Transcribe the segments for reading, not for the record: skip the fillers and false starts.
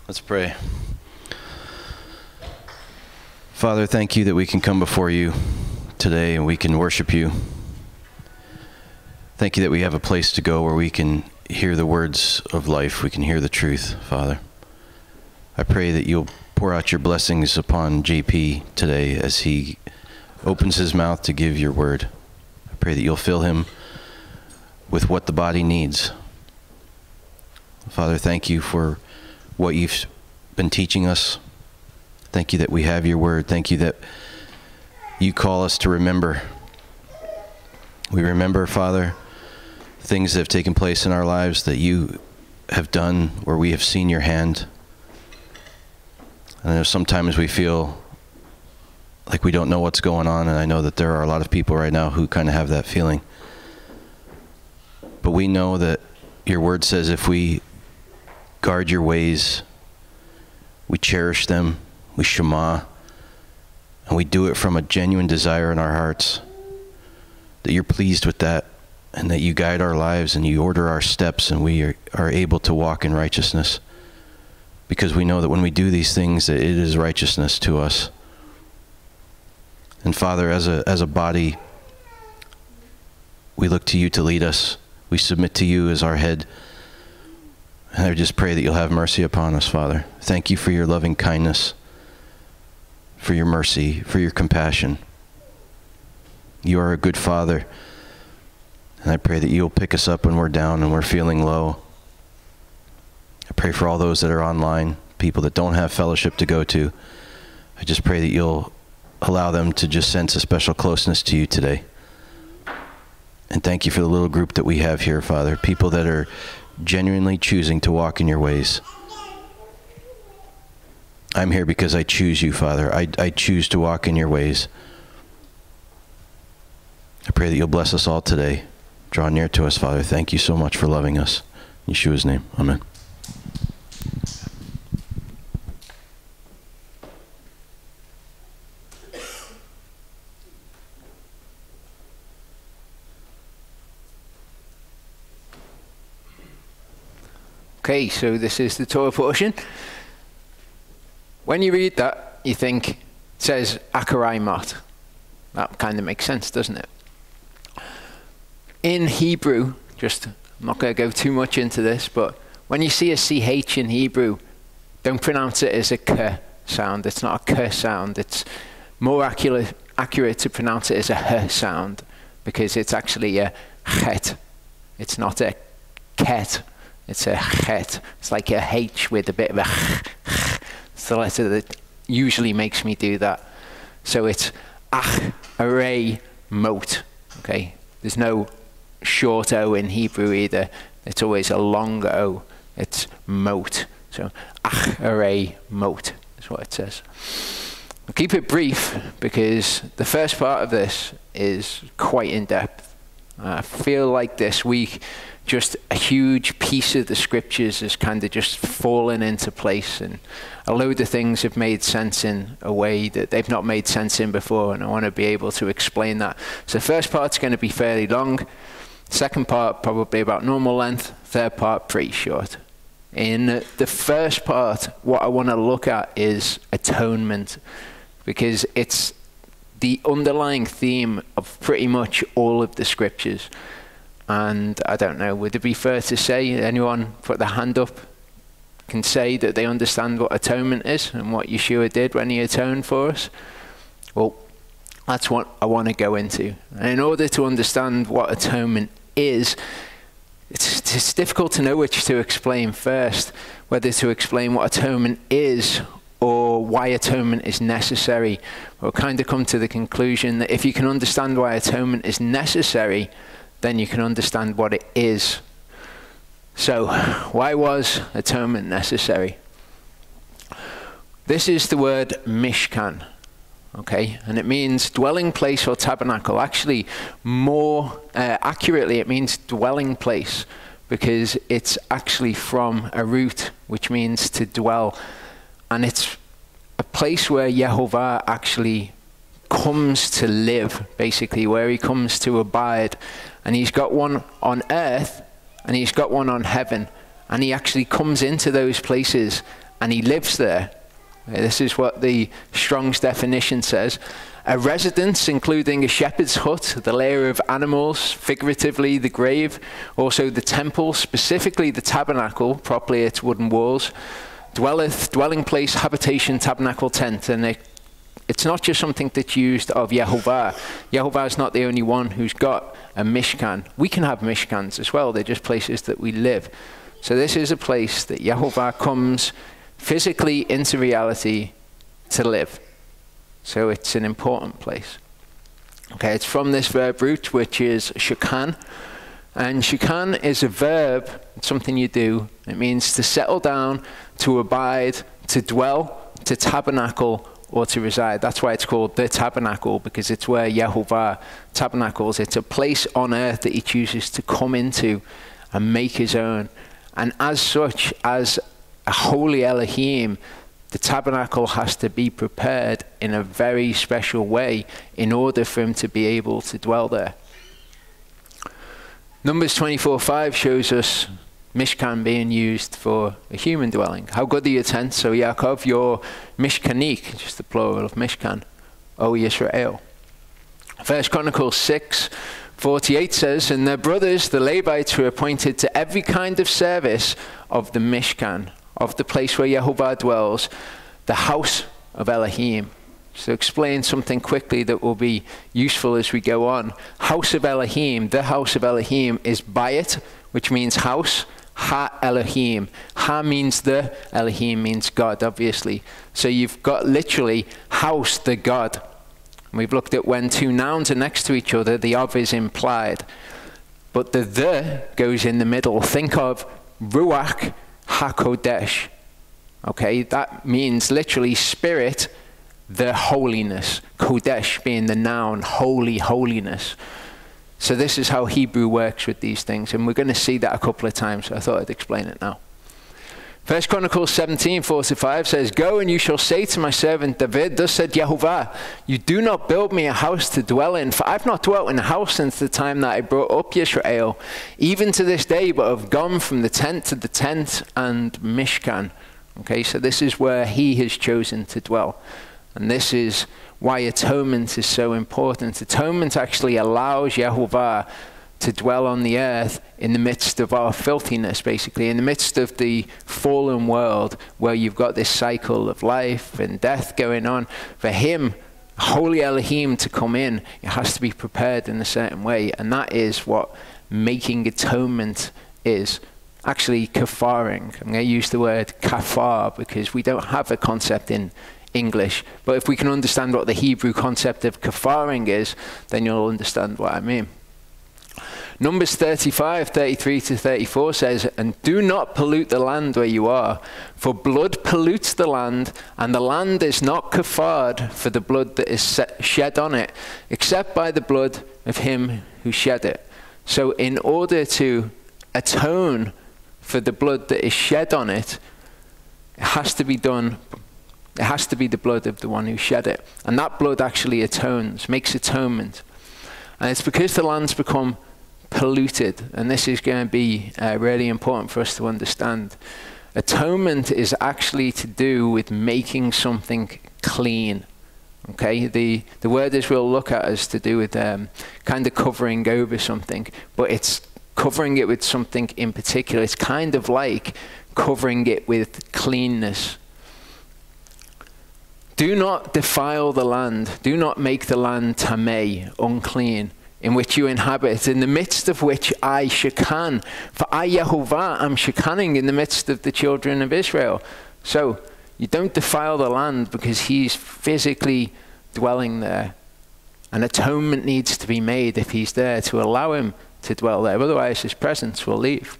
Let's pray. Father, thank you that we can come before you today and we can worship you. Thank you that we have a place to go where we can hear the words of life. We can hear the truth, Father. I pray that you'll pour out your blessings upon JP today as he opens his mouth to give your word. I pray that you'll fill him with what the body needs. Father, thank you for what you've been teaching us. Thank you that we have your word. Thank you that you call us to remember. We remember, Father, things that have taken place in our lives that you have done where we have seen your hand. And I know sometimes we feel like we don't know what's going on, and I know that there are a lot of people right now who kind of have that feeling. But we know that your word says if we guard your ways, we cherish them, we shema, and we do it from a genuine desire in our hearts, that you're pleased with that, and that you guide our lives and you order our steps, and we are able to walk in righteousness. Because we know that when we do these things, that it is righteousness to us. And Father, as a body, we look to you to lead us. We submit to you as our head. And I just pray that you'll have mercy upon us, Father. Thank you for your loving kindness, for your mercy, for your compassion. You are a good Father. And I pray that you'll pick us up when we're down and we're feeling low. I pray for all those that are online, people that don't have fellowship to go to. I just pray that you'll allow them to just sense a special closeness to you today. And thank you for the little group that we have here, Father, people that are genuinely choosing to walk in your ways. I'm here because I choose you, Father. I choose to walk in your ways. I pray that you'll bless us all today. Draw near to us, Father. Thank you so much for loving us. In Yeshua's name, amen. Okay, so this is the Torah portion. When you read that, you think it says Acharei Mot. That kind of makes sense, doesn't it? In Hebrew, I'm not going to go too much into this, but when you see a CH in Hebrew, don't pronounce it as a K sound. It's not a K sound. It's more accurate to pronounce it as a H sound, because it's actually a Chet. It's not a Ket. It's a Chet. It's like a H with a bit of a It's the letter that usually makes me do that. So it's Acharei Mot. Okay? There's no short O in Hebrew either. It's always a long O. It's Mot. So Acharei Mot is what it says. I'll keep it brief because the first part of this is quite in depth. I feel like this week just a huge piece of the scriptures has kind of just fallen into place, and a load of things have made sense in a way that they've not made sense in before, and I want to be able to explain that. So the first part's going to be fairly long, second part probably about normal length, third part pretty short. In the first part, what I want to look at is atonement, because it's the underlying theme of pretty much all of the scriptures. And I don't know, would it be fair to say, anyone put their hand up, can say that they understand what atonement is and what Yeshua did when he atoned for us? Well, that's what I want to go into. And in order to understand what atonement is, it's difficult to know which to explain first, whether to explain what atonement is or why atonement is necessary. We'll kind of come to the conclusion that if you can understand why atonement is necessary, then you can understand what it is. So, why was atonement necessary? This is the word Mishkan, okay? And it means dwelling place or tabernacle. Actually, more accurately, it means dwelling place, because it's actually from a root which means to dwell. And it's a place where Yehovah actually comes to live, basically, where he comes to abide. And he's got one on earth, and he's got one on heaven. And he actually comes into those places and he lives there. This is what the Strong's definition says. A residence, including a shepherd's hut, the lair of animals, figuratively the grave, also the temple, specifically the tabernacle, properly its wooden walls, dwelling place, habitation, tabernacle, tent. And it's not just something that's used of Yehovah. Yehovah is not the only one who's got a mishkan. We can have mishkans as well. They're just places that we live. So this is a place that Yehovah comes physically into reality to live. So it's an important place. Okay, it's from this verb root, which is shakan. And shakan is a verb, it's something you do. It means to settle down, to abide, to dwell, to tabernacle, or to reside. That's why it's called the tabernacle, because it's where Yehovah tabernacles. It's a place on earth that he chooses to come into and make his own. And as such, as a holy Elohim, the tabernacle has to be prepared in a very special way in order for him to be able to dwell there. Numbers 24:5 shows us Mishkan being used for a human dwelling. How good are your tents, O Yaakov, your Mishkanik, just the plural of Mishkan, O Yisrael. 1 Chronicles 6:48 says, and their brothers, the Levites, were appointed to every kind of service of the Mishkan, of the place where Yehovah dwells, the house of Elohim. So explain something quickly that will be useful as we go on. House of Elohim, the house of Elohim is Bayit, which means house. Ha Elohim. Ha means the, Elohim means God, obviously. So you've got literally house, the God. We've looked at when two nouns are next to each other, the of is implied. But the goes in the middle. Think of Ruach HaKodesh. Okay, that means literally spirit, the holiness. Kodesh being the noun, holy, holiness. So this is how Hebrew works with these things, and we're going to see that a couple of times, so I thought I'd explain it now. 1 Chronicles 17:4-5 says, go and you shall say to my servant David, thus said Yehovah, you do not build me a house to dwell in, for I've not dwelt in a house since the time that I brought up Yisrael, even to this day, but have gone from the tent to the tent and Mishkan. Okay, so this is where he has chosen to dwell. And this is why atonement is so important. Atonement actually allows Yehovah to dwell on the earth in the midst of our filthiness, basically, in the midst of the fallen world where you've got this cycle of life and death going on. For him, holy Elohim, to come in, it has to be prepared in a certain way. And that is what making atonement is. Actually, kafaring. I'm going to use the word kafar because we don't have a concept in English. But if we can understand what the Hebrew concept of kafaring is, then you'll understand what I mean. Numbers 35:33-34 says, and do not pollute the land where you are, for blood pollutes the land, and the land is not kafared for the blood that is shed on it, except by the blood of him who shed it. So in order to atone for the blood that is shed on it, it has to be done. It has to be the blood of the one who shed it. And that blood actually atones, makes atonement. And it's because the land's become polluted, and this is going to be really important for us to understand. Atonement is actually to do with making something clean. Okay, the word as we'll look at is to do with kind of covering over something, but it's covering it with something in particular. It's kind of like covering it with cleanness. Do not defile the land. Do not make the land tamei, unclean, in which you inhabit, in the midst of which I shekan. For I, Yehovah, am shekaning in the midst of the children of Israel. So you don't defile the land because he's physically dwelling there. An atonement needs to be made if he's there to allow him to dwell there. Otherwise his presence will leave.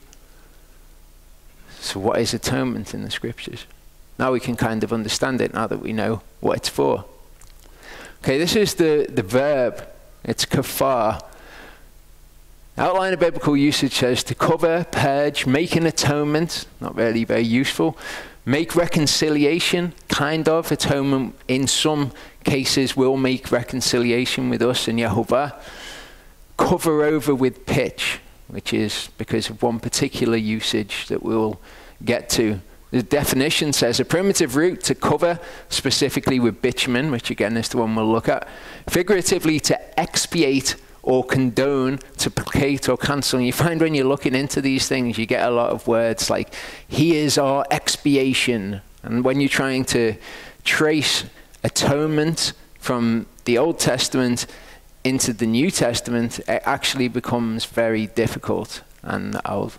So what is atonement in the scriptures? Now we can kind of understand it now that we know what it's for. Okay, this is the verb. It's kafar. Outline of biblical usage says to cover, purge, make an atonement. Not really very useful. Make reconciliation, kind of. Atonement in some cases will make reconciliation with us and Yehovah. Cover over with pitch, which is because of one particular usage that we'll get to The definition says a primitive root to cover, specifically with bitumen, which again is the one we'll look at, figuratively to expiate or condone, to placate or cancel. And you find when you're looking into these things, you get a lot of words like, he is our expiation. And when you're trying to trace atonement from the Old Testament into the New Testament, it actually becomes very difficult. And I'll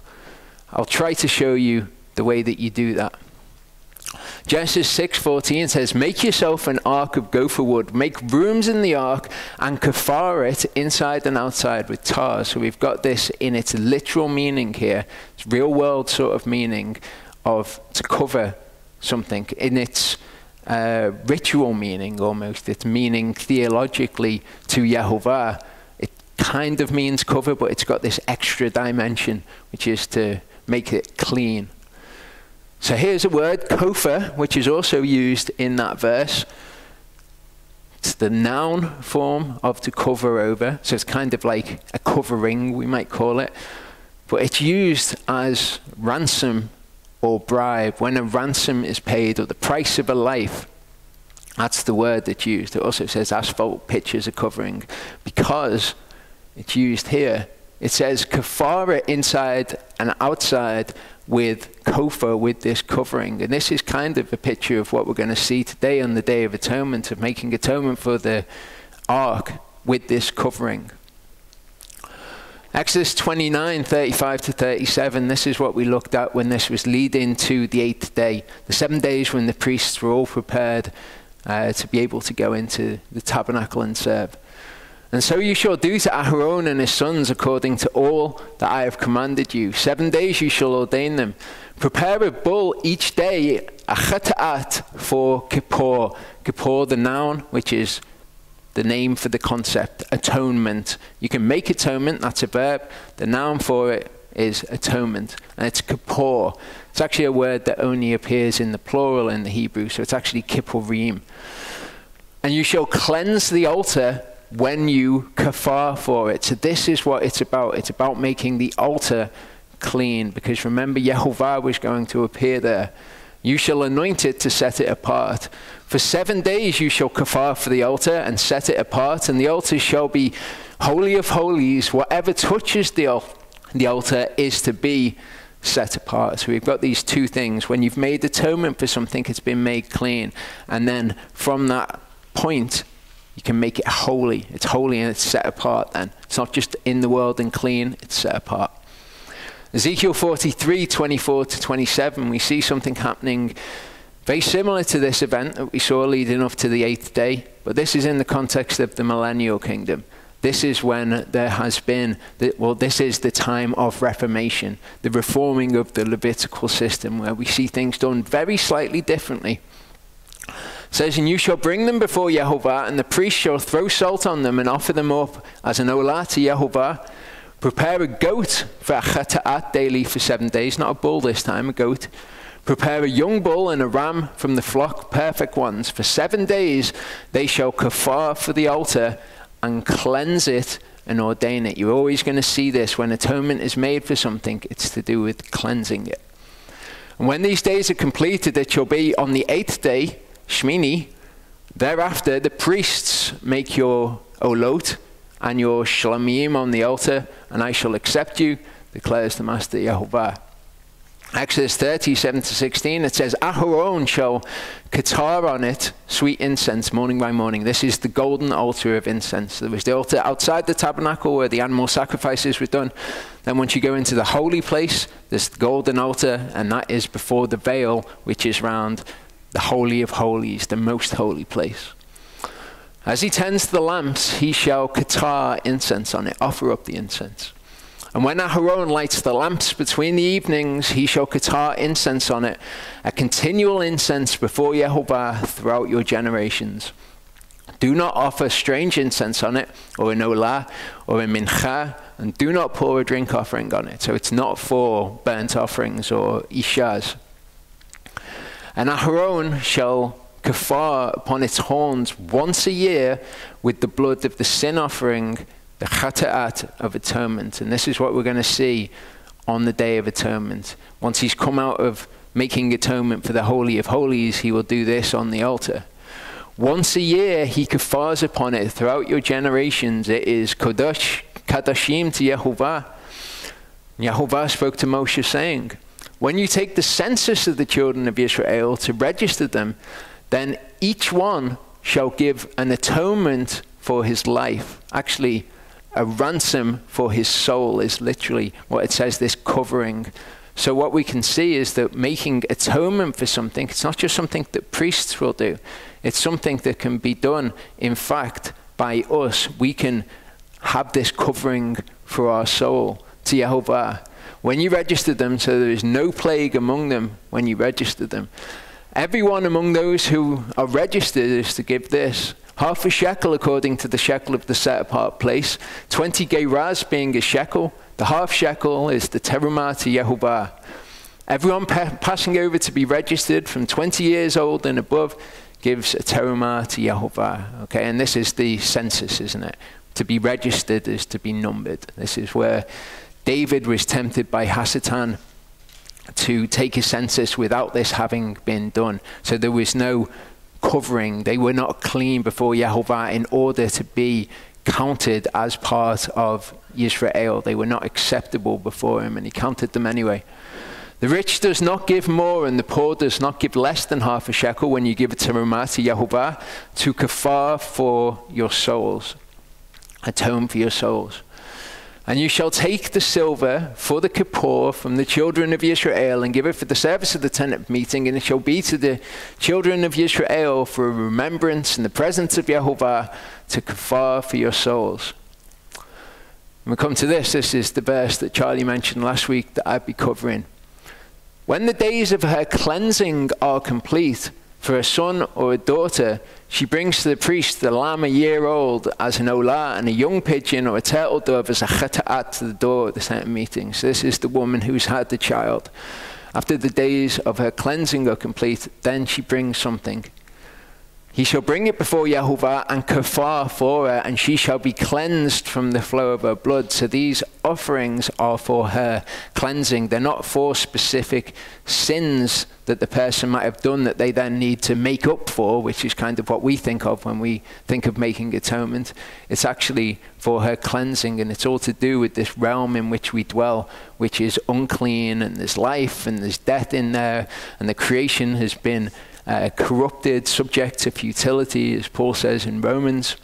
try to show you the way that you do that. Genesis 6:14 says, make yourself an ark of gopher wood, make rooms in the ark, and kafar it inside and outside with tar. So we've got this in its literal meaning here. It's real world sort of meaning of to cover something. In its ritual meaning almost, its meaning theologically to Yehovah, it kind of means cover, but it's got this extra dimension, which is to make it clean. So here's a word, kofar, which is also used in that verse. It's the noun form of to cover over. So it's kind of like a covering, we might call it. But it's used as ransom or bribe. When a ransom is paid, or the price of a life, that's the word that's used. It also says asphalt pitches a covering. Because it's used here, it says kafara inside and outside with kofar, with this covering. And this is kind of a picture of what we're going to see today on the Day of Atonement, of making atonement for the ark with this covering. Exodus 29:35-37, this is what we looked at when this was leading to the 8th day. The 7 days when the priests were all prepared to be able to go into the tabernacle and serve. And so you shall do to Aharon and his sons according to all that I have commanded you. 7 days you shall ordain them. Prepare a bull each day, a chata'at for Kippur. Kippur, the noun, which is the name for the concept, atonement. You can make atonement, that's a verb. The noun for it is atonement, and it's Kippur. It's actually a word that only appears in the plural in the Hebrew, so it's actually Kippurim. And you shall cleanse the altar when you kafar for it. So this is what it's about. It's about making the altar clean, because remember, Yehovah was going to appear there. You shall anoint it to set it apart. For 7 days you shall kafar for the altar and set it apart, and the altar shall be holy of holies. Whatever touches the altar is to be set apart. So we've got these two things. When you've made atonement for something, it's been made clean. And then from that point, you can make it holy. It's holy and it's set apart then. It's not just in the world and clean, it's set apart. Ezekiel 43:24-27, we see something happening very similar to this event that we saw leading up to the 8th day, but this is in the context of the millennial kingdom. This is when there has been, this is the time of reformation, the reforming of the Levitical system, where we see things done very slightly differently. It says, and you shall bring them before Yehovah, and the priest shall throw salt on them and offer them up as an olah to Yehovah. Prepare a goat for a chata'at daily for 7 days, not a bull this time, a goat. Prepare a young bull and a ram from the flock, perfect ones. For 7 days they shall kafar for the altar and cleanse it and ordain it. You're always going to see this when atonement is made for something. It's to do with cleansing it. And when these days are completed, it shall be on the 8th day, Shmini. Thereafter the priests make your olot and your shlamim on the altar, and I shall accept you, declares the Master Yehovah. Exodus 30:7-16, it says, Aharon shall katar on it sweet incense morning by morning. This is the golden altar of incense. There was the altar outside the tabernacle where the animal sacrifices were done. Then once you go into the holy place, there's the golden altar, and that is before the veil, which is round the Holy of Holies, the most holy place. As he tends the lamps, he shall katar incense on it, offer up the incense. And when Aharon lights the lamps between the evenings, he shall katar incense on it, a continual incense before Yehovah throughout your generations. Do not offer strange incense on it, or an olah, or a mincha, and do not pour a drink offering on it. So it's not for burnt offerings or ishas. And Aharon shall kafar upon its horns once a year with the blood of the sin offering, the chata'at of atonement. And this is what we're going to see on the Day of Atonement. Once he's come out of making atonement for the Holy of Holies, he will do this on the altar. Once a year, he kafars upon it throughout your generations. It is Kodesh, Kadashim to Yehovah. Yehovah spoke to Moshe saying, when you take the census of the children of Israel to register them, then each one shall give an atonement for his life. Actually, a ransom for his soul is literally what it says, this covering. So what we can see is that making atonement for something, it's not just something that priests will do. It's something that can be done, in fact, by us. We can have this covering for our soul to Yehovah. When you register them, so there is no plague among them when you register them. Everyone among those who are registered is to give this. Half a shekel according to the shekel of the set apart place. 20 geras being a shekel. The half shekel is the terumah to Yehovah. Everyone passing over to be registered from 20 years old and above gives a terumah to Yehovah. Okay, and this is the census, isn't it? To be registered is to be numbered. This is where David was tempted by Hasatan to take a census without this having been done. So there was no covering. They were not clean before Yehovah in order to be counted as part of Israel. They were not acceptable before him, and he counted them anyway. The rich does not give more, and the poor does not give less than half a shekel when you give a terumah to Yehovah to kafar for your souls, atone for your souls. And you shall take the silver for the kippur from the children of Israel and give it for the service of the tent of meeting, and it shall be to the children of Israel for a remembrance in the presence of Yehovah to kafar for your souls. When we come to this is the verse that Charlie mentioned last week that I'd be covering. When the days of her cleansing are complete, for a son or a daughter, she brings to the priest the lamb a year old as an olah, and a young pigeon or a turtle dove as a cheta'at to the door of the tent of meetings. This is the woman who's had the child. After the days of her cleansing are complete, then she brings something. He shall bring it before Yehovah and kafar for her, and she shall be cleansed from the flow of her blood. So these offerings are for her cleansing. They're not for specific sins that the person might have done that they then need to make up for, which is kind of what we think of when we think of making atonement. It's actually for her cleansing, and it's all to do with this realm in which we dwell, which is unclean, and there's life and there's death in there, and the creation has been corrupted, subject to futility, as Paul says in Romans.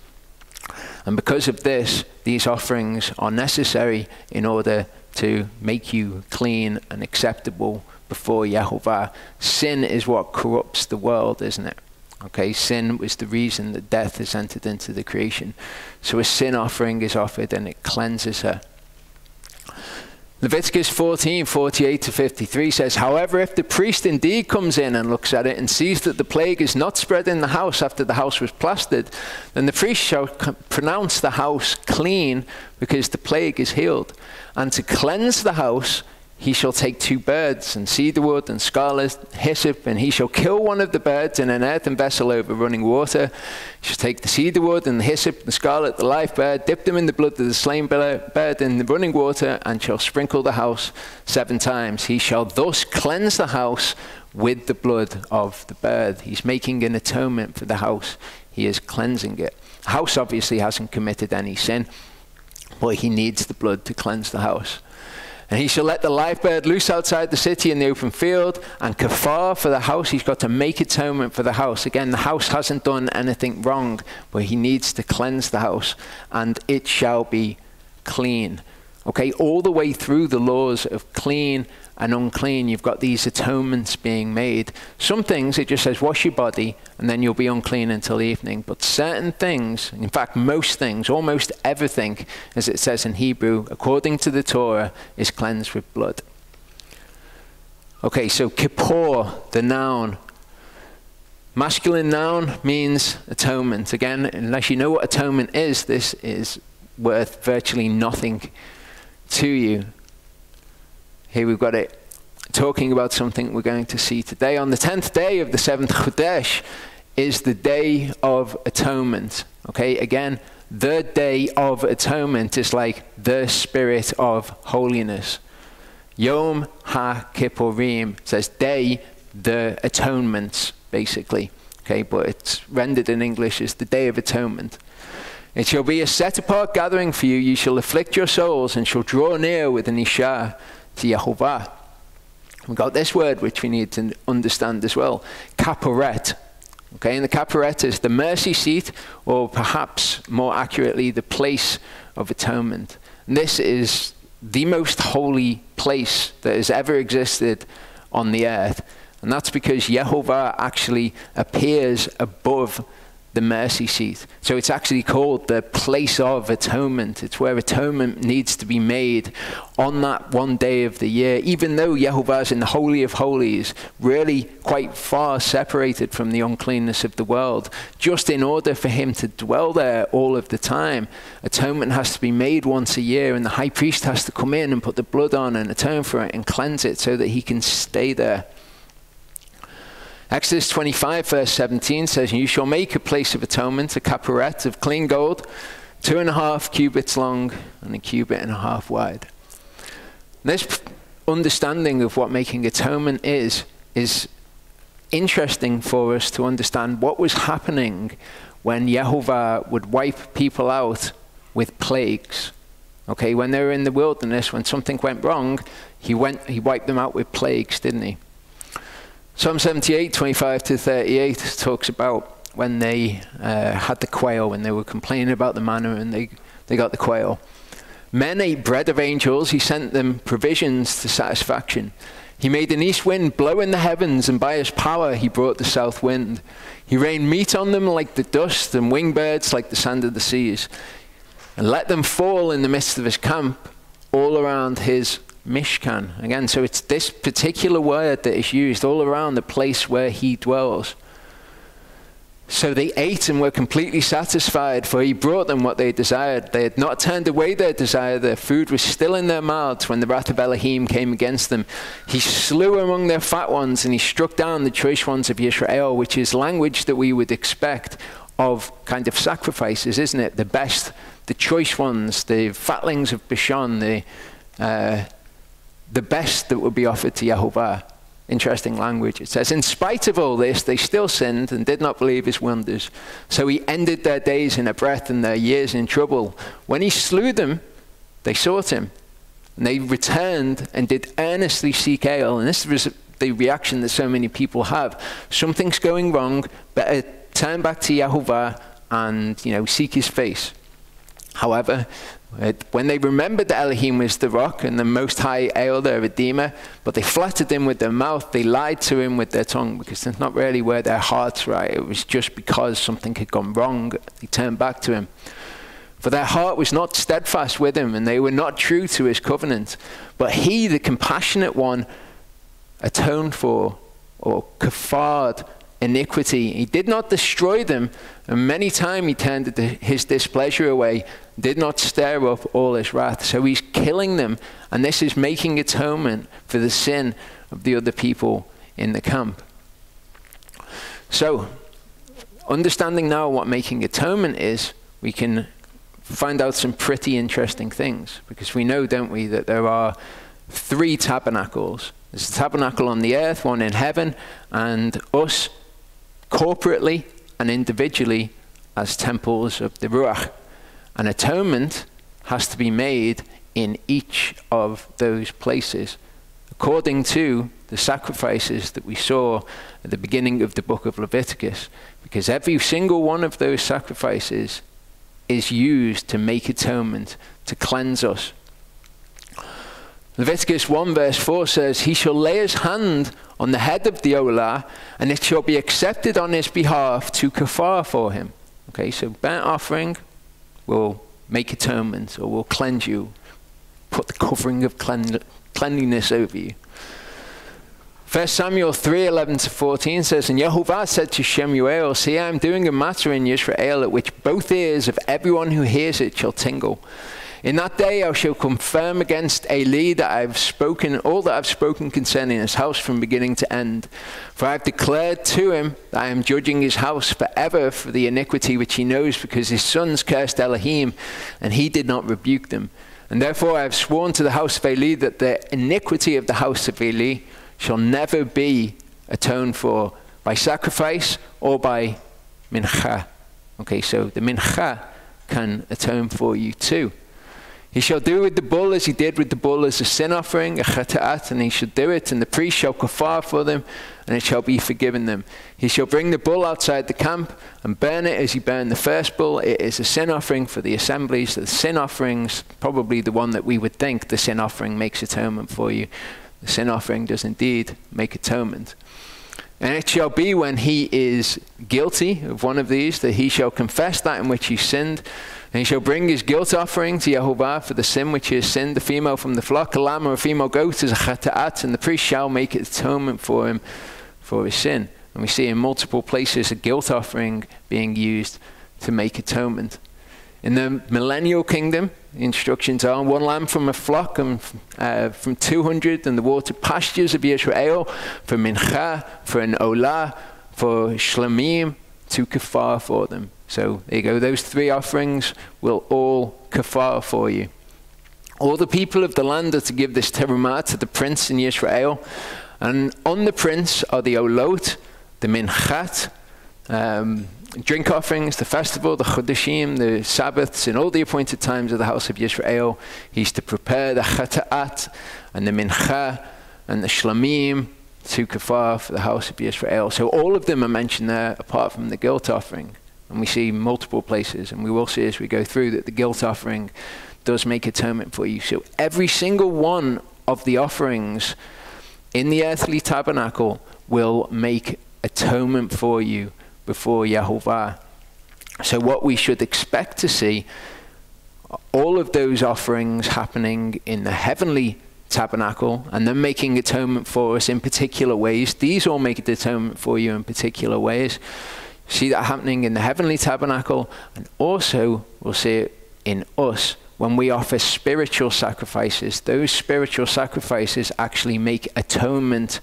And because of this, these offerings are necessary in order to make you clean and acceptable before Yehovah. Sin is what corrupts the world, isn't it? Okay, sin was the reason that death has entered into the creation. So a sin offering is offered and it cleanses her. Leviticus 14:48-53 says, however, if the priest indeed comes in and looks at it and sees that the plague is not spread in the house after the house was plastered, then the priest shall pronounce the house clean because the plague is healed. And to cleanse the house, he shall take 2 birds and cedar wood and scarlet hyssop, and he shall kill one of the birds in an earthen vessel over running water. He shall take the cedar wood and the hyssop, the scarlet, the live bird, dip them in the blood of the slain bird in the running water, and shall sprinkle the house 7 times. He shall thus cleanse the house with the blood of the bird. He's making an atonement for the house. He is cleansing it. The house obviously hasn't committed any sin, but he needs the blood to cleanse the house. And he shall let the live bird loose outside the city in the open field, and kafar for the house. He's got to make atonement for the house. Again, the house hasn't done anything wrong, but he needs to cleanse the house, and it shall be clean. Okay, all the way through the laws of clean and unclean, you've got these atonements being made. Some things, it just says, wash your body, and then you'll be unclean until evening. But certain things, in fact, most things, almost everything, as it says in Hebrew, according to the Torah, is cleansed with blood. Okay, so kippur, the noun. Masculine noun means atonement. Again, unless you know what atonement is, this is worth virtually nothing to you. Here we've got it talking about something we're going to see today. On the 10th day of the 7th Chodesh is the Day of Atonement. Okay, again, the Day of Atonement is like the Spirit of Holiness. Yom HaKippurim says day, the atonements, basically. Okay, but it's rendered in English as the Day of Atonement. It shall be a set-apart gathering for you. You shall afflict your souls and shall draw near with an Isha to Yehovah. We've got this word which we need to understand as well, kaporet. Okay, and the kaporet is the mercy seat, or perhaps more accurately, the place of atonement. And this is the most holy place that has ever existed on the earth. And that's because Yehovah actually appears above the mercy seat. So it's actually called the place of atonement. It's where atonement needs to be made on that one day of the year, even though Yehovah is in the Holy of Holies, really quite far separated from the uncleanness of the world. Just in order for him to dwell there all of the time, atonement has to be made once a year, and the high priest has to come in and put the blood on and atone for it and cleanse it so that he can stay there. Exodus 25 verse 17 says, you shall make a place of atonement, a kaporet of clean gold, 2.5 cubits long and 1.5 cubits wide. This understanding of what making atonement is interesting for us to understand what was happening when Yehovah would wipe people out with plagues. Okay, when they were in the wilderness, when something went wrong, he wiped them out with plagues, didn't he? Psalm 78, 25 to 38 talks about when they had the quail, when they were complaining about the manna and they got the quail. Men ate bread of angels. He sent them provisions to satisfaction. He made an east wind blow in the heavens, and by his power he brought the south wind. He rained meat on them like the dust, and winged birds like the sand of the seas, and let them fall in the midst of his camp, all around his Mishkan. Again, so it's this particular word that is used all around the place where he dwells. So they ate and were completely satisfied, for he brought them what they desired. They had not turned away their desire. Their food was still in their mouths when the wrath of Elohim came against them. He slew among their fat ones, and he struck down the choice ones of Israel, which is language that we would expect of kind of sacrifices, isn't it? The best, the choice ones, the fatlings of Bashan, the best that would be offered to Yehovah. Interesting language. It says, in spite of all this, they still sinned and did not believe his wonders. So he ended their days in a breath and their years in trouble. When he slew them, they sought him. And they returned and did earnestly seek Ale. And this was the reaction that so many people have. Something's going wrong, better turn back to Yehovah and, seek his face. However, when they remembered that Elohim was the rock and the Most High Ale, their Redeemer, but they flattered him with their mouth, they lied to him with their tongue, because that's not really where their heart's right. It was just because something had gone wrong, they turned back to him. For their heart was not steadfast with him, and they were not true to his covenant. But he, the compassionate one, atoned for, or kafared, iniquity. He did not destroy them, and many times he turned his displeasure away, did not stir up all his wrath. So he's killing them, and this is making atonement for the sin of the other people in the camp. So, understanding now what making atonement is, we can find out some pretty interesting things, because we know, don't we, that there are 3 tabernacles. There's a tabernacle on the earth, one in heaven, and us corporately and individually as temples of the Ruach. An atonement has to be made in each of those places, according to the sacrifices that we saw at the beginning of the book of Leviticus, because every single one of those sacrifices is used to make atonement, to cleanse us. Leviticus 1 verse 4 says, he shall lay his hand on the head of the olah, and it shall be accepted on his behalf to kafar for him. Okay, so burnt offering will make atonement, or will cleanse you, put the covering of cleanliness over you. 1 Samuel 3:11-14 says, and Yehovah said to Shemuel, see, I am doing a matter in Israel at which both ears of everyone who hears it shall tingle. In that day I shall confirm against Eli that I have spoken, all that I have spoken concerning his house from beginning to end. For I have declared to him that I am judging his house forever for the iniquity which he knows, because his sons cursed Elohim, and he did not rebuke them. And therefore I have sworn to the house of Eli that the iniquity of the house of Eli shall never be atoned for by sacrifice or by mincha. Okay, so the mincha can atone for you too. He shall do with the bull as he did with the bull as a sin offering, a chata'at, and he shall do it, and the priest shall kafar for them, and it shall be forgiven them. He shall bring the bull outside the camp and burn it as he burned the first bull. It is a sin offering for the assemblies. The sin offerings, probably the one that we would think the sin offering makes atonement for you. The sin offering does indeed make atonement. And it shall be when he is guilty of one of these, that he shall confess that in which he sinned, and he shall bring his guilt offering to Yehovah for the sin which he has sinned, a female from the flock, a lamb or a female goat as a chata'at, and the priest shall make atonement for him for his sin. And we see in multiple places a guilt offering being used to make atonement. In the millennial kingdom, the instructions are one lamb from a flock and from 200 and the watered pastures of Yisrael, for mincha, for an olah, for shlamim, to kafar for them. So there you go. Those three offerings will all kafar for you. All the people of the land are to give this terumah to the prince in Yisrael. And on the prince are the olot, the minchat, drink offerings, the festival, the chodeshim, the Sabbaths, and all the appointed times of the house of Yisrael. He's to prepare the chata'at and the mincha and the shlamim to kafar for the house of Yisrael. So all of them are mentioned there apart from the guilt offering. And we see multiple places, and we will see as we go through that the guilt offering does make atonement for you. So every single one of the offerings in the earthly tabernacle will make atonement for you before Yehovah. So what we should expect to see, all of those offerings happening in the heavenly tabernacle and then making atonement for us in particular ways. These all make atonement for you in particular ways. See that happening in the heavenly tabernacle, and also we'll see it in us when we offer spiritual sacrifices. Those spiritual sacrifices actually make atonement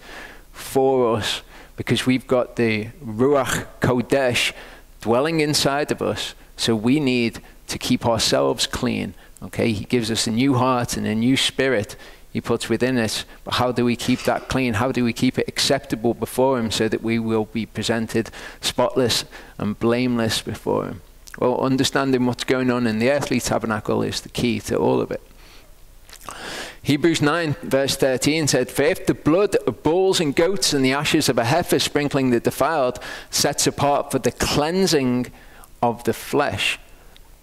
for us, because we've got the Ruach Kodesh dwelling inside of us. So we need to keep ourselves clean. Okay, he gives us a new heart and a new spirit he puts within us. But how do we keep that clean? How do we keep it acceptable before him so that we will be presented spotless and blameless before him? Well, understanding what's going on in the earthly tabernacle is the key to all of it. Hebrews 9 verse 13 said, "For if the blood of bulls and goats and the ashes of a heifer sprinkling the defiled sets apart for the cleansing of the flesh,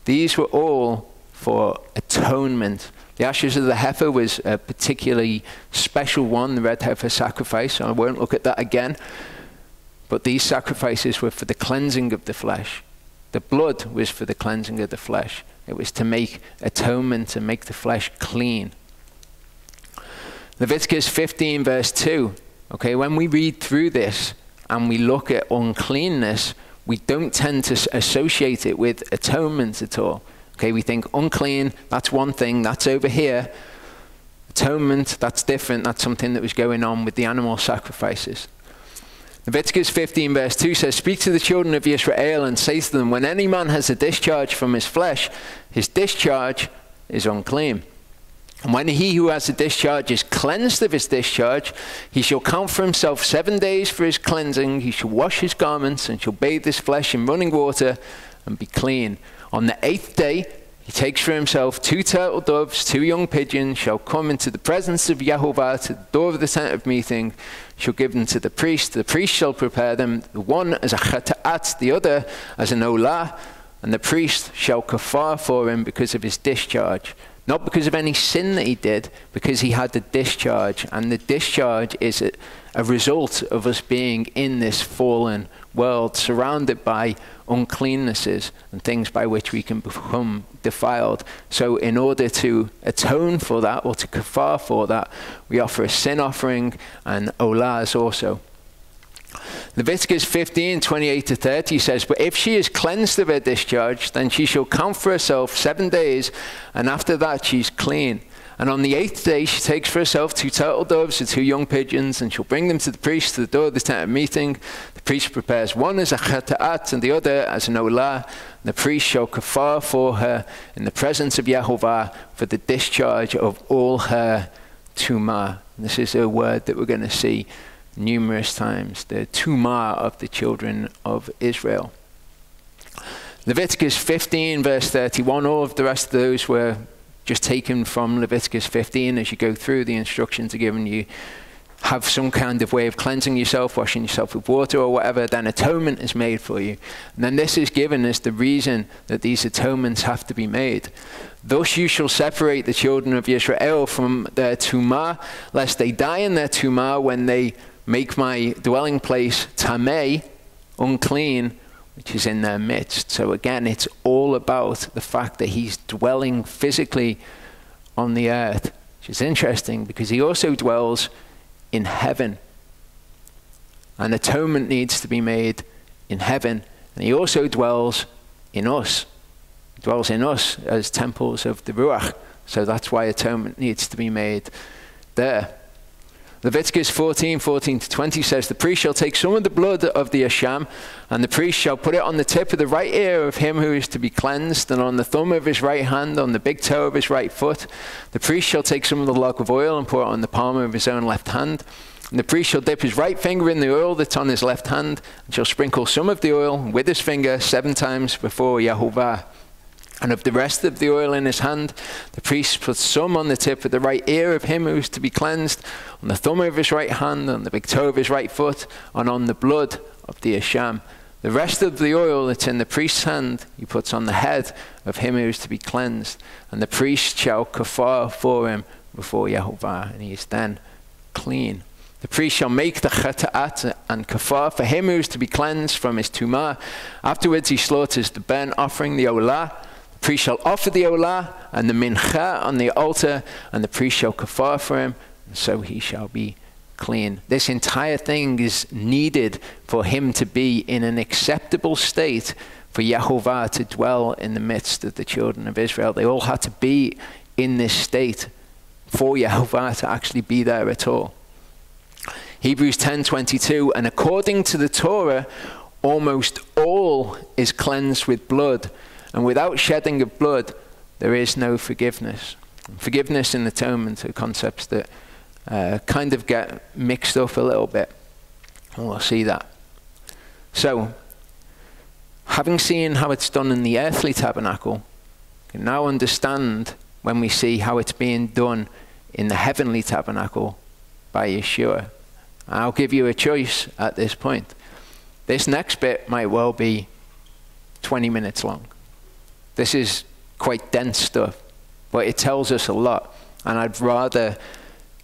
these were all for atonement." The ashes of the heifer was a particularly special one, the red heifer sacrifice. I won't look at that again. But these sacrifices were for the cleansing of the flesh. The blood was for the cleansing of the flesh. It was to make atonement and make the flesh clean. Leviticus 15 verse 2. Okay, when we read through this and we look at uncleanness, we don't tend to associate it with atonement at all. Okay, we think unclean, that's one thing, that's over here. Atonement, that's different, that's something that was going on with the animal sacrifices. Leviticus 15 verse 2 says, "Speak to the children of Israel and say to them, when any man has a discharge from his flesh, his discharge is unclean. And when he who has a discharge is cleansed of his discharge, he shall count for himself 7 days for his cleansing. He shall wash his garments and shall bathe his flesh in running water and be clean. On the 8th day, he takes for himself 2 turtle doves, 2 young pigeons, shall come into the presence of Yehovah to the door of the tent of meeting, shall give them to the priest. The priest shall prepare them, the one as a chata'at, the other as an olah, and the priest shall kafar for him because of his discharge. Not because of any sin that he did, because he had the discharge. And the discharge is a result of us being in this fallen world, surrounded by uncleannesses and things by which we can become defiled. So in order to atone for that, or to kafar for that, we offer a sin offering and olahs also. Leviticus 15, 28 to 30 says, "But if she is cleansed of her discharge, then she shall count for herself 7 days, and after that she's clean. And on the 8th day she takes for herself 2 turtle doves and 2 young pigeons, and she'll bring them to the priest to the door of the tent of meeting. The priest prepares one as a chata'at and the other as an olah. The priest shall kafar for her in the presence of Yehovah for the discharge of all her tumah. This is a word that we're going to see numerous times, the tumah of the children of Israel. Leviticus 15 verse 31, all of the rest of those were just taken from Leviticus 15. As you go through, the instructions are given you. Have some kind of way of cleansing yourself, washing yourself with water or whatever, then atonement is made for you. And then this is given as the reason that these atonements have to be made. Thus you shall separate the children of Israel from their tumah, lest they die in their tumah when they make my dwelling place tameh, unclean, which is in their midst. So again, it's all about the fact that he's dwelling physically on the earth, which is interesting because he also dwells in heaven. And atonement needs to be made in heaven. And he also dwells in us. He dwells in us as temples of the Ruach. So that's why atonement needs to be made there. Leviticus 14:14-20 says, the priest shall take some of the blood of the asham, and the priest shall put it on the tip of the right ear of him who is to be cleansed, and on the thumb of his right hand, on the big toe of his right foot. The priest shall take some of the log of oil and pour it on the palm of his own left hand. And the priest shall dip his right finger in the oil that's on his left hand, and shall sprinkle some of the oil with his finger 7 times before Yehovah. And of the rest of the oil in his hand, the priest puts some on the tip of the right ear of him who is to be cleansed, on the thumb of his right hand, on the big toe of his right foot, and on the blood of the asham. The rest of the oil that's in the priest's hand, he puts on the head of him who is to be cleansed. And the priest shall kafar for him before Yehovah, and he is then clean. The priest shall make the chata'at and kafar for him who is to be cleansed from his tumah. Afterwards he slaughters the burnt offering, the olah. The priest shall offer the olah and the mincha on the altar, and the priest shall kafar for him, and so he shall be clean. This entire thing is needed for him to be in an acceptable state for Yehovah to dwell in the midst of the children of Israel. They all had to be in this state for Yehovah to actually be there at all. Hebrews 10:22, and according to the Torah, almost all is cleansed with blood, and without shedding of blood, there is no forgiveness. Forgiveness and atonement are concepts that kind of get mixed up a little bit. And we'll see that. So, having seen how it's done in the earthly tabernacle, we can now understand when we see how it's being done in the heavenly tabernacle by Yeshua. I'll give you a choice at this point. This next bit might well be 20 minutes long. This is quite dense stuff, but it tells us a lot. And I'd rather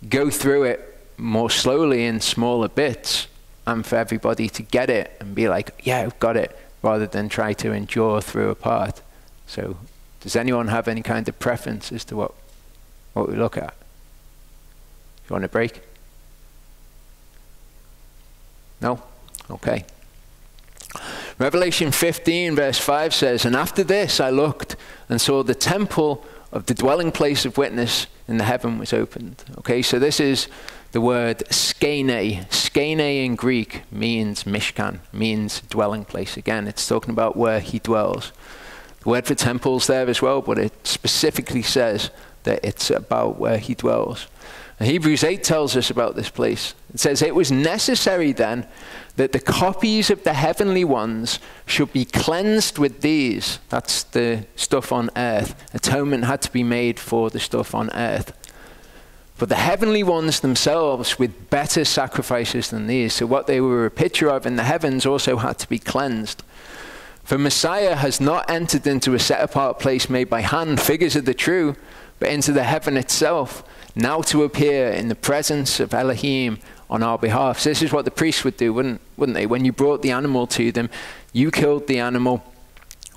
go through it more slowly in smaller bits and for everybody to get it and be like, yeah, I've got it, rather than try to endure through a part. So does anyone have any kind of preference as to what we look at? You want a break? No? Okay. Revelation 15 verse 5 says, and after this I looked and saw the temple of the dwelling place of witness in the heaven was opened. Okay, so this is the word skene. Skene in Greek means Mishkan, means dwelling place. Again, it's talking about where he dwells. The word for temple's there as well, but it specifically says that it's about where he dwells. And Hebrews 8 tells us about this place. It says, it was necessary then that the copies of the heavenly ones should be cleansed with these. That's the stuff on earth. Atonement had to be made for the stuff on earth. But the heavenly ones themselves with better sacrifices than these. So what they were a picture of in the heavens also had to be cleansed. For Messiah has not entered into a set-apart place made by hand, figures of the true, but into the heaven itself, now to appear in the presence of Elohim on our behalf. So this is what the priests would do, wouldn't they? When you brought the animal to them, you killed the animal,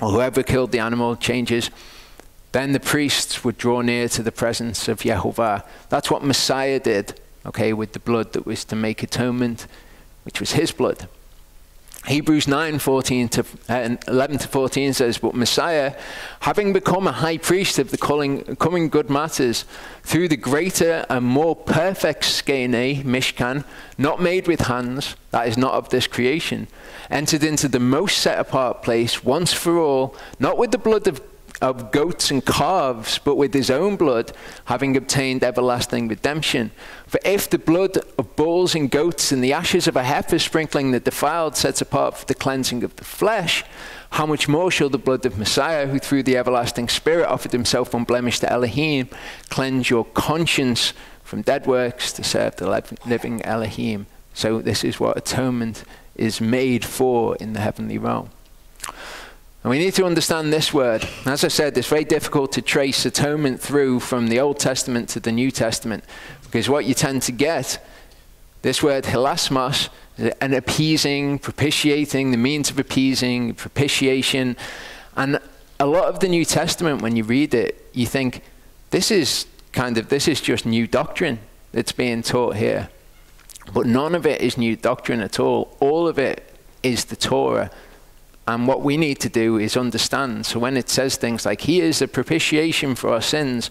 or whoever killed the animal changes, then the priests would draw near to the presence of Yehovah. That's what Messiah did, okay, with the blood that was to make atonement, which was his blood. Hebrews 9, 11 to 14 says, but Messiah, having become a high priest of the coming good matters, through the greater and more perfect skene, Mishkan, not made with hands, that is not of this creation, entered into the most set apart place once for all, not with the blood of goats and calves, but with his own blood, having obtained everlasting redemption. For if the blood of bulls and goats and the ashes of a heifer sprinkling the defiled sets apart for the cleansing of the flesh, how much more shall the blood of Messiah, who through the everlasting Spirit offered himself unblemished to Elohim, cleanse your conscience from dead works to serve the living Elohim. So this is what atonement is made for in the heavenly realm. And we need to understand this word. As I said, it's very difficult to trace atonement through from the Old Testament to the New Testament, because what you tend to get, this word hilasmos, an appeasing, propitiating, the means of appeasing, propitiation. And a lot of the New Testament, when you read it, you think, this is just new doctrine that's being taught here. But none of it is new doctrine at all. All of it is the Torah. And what we need to do is understand. So when it says things like, he is a propitiation for our sins,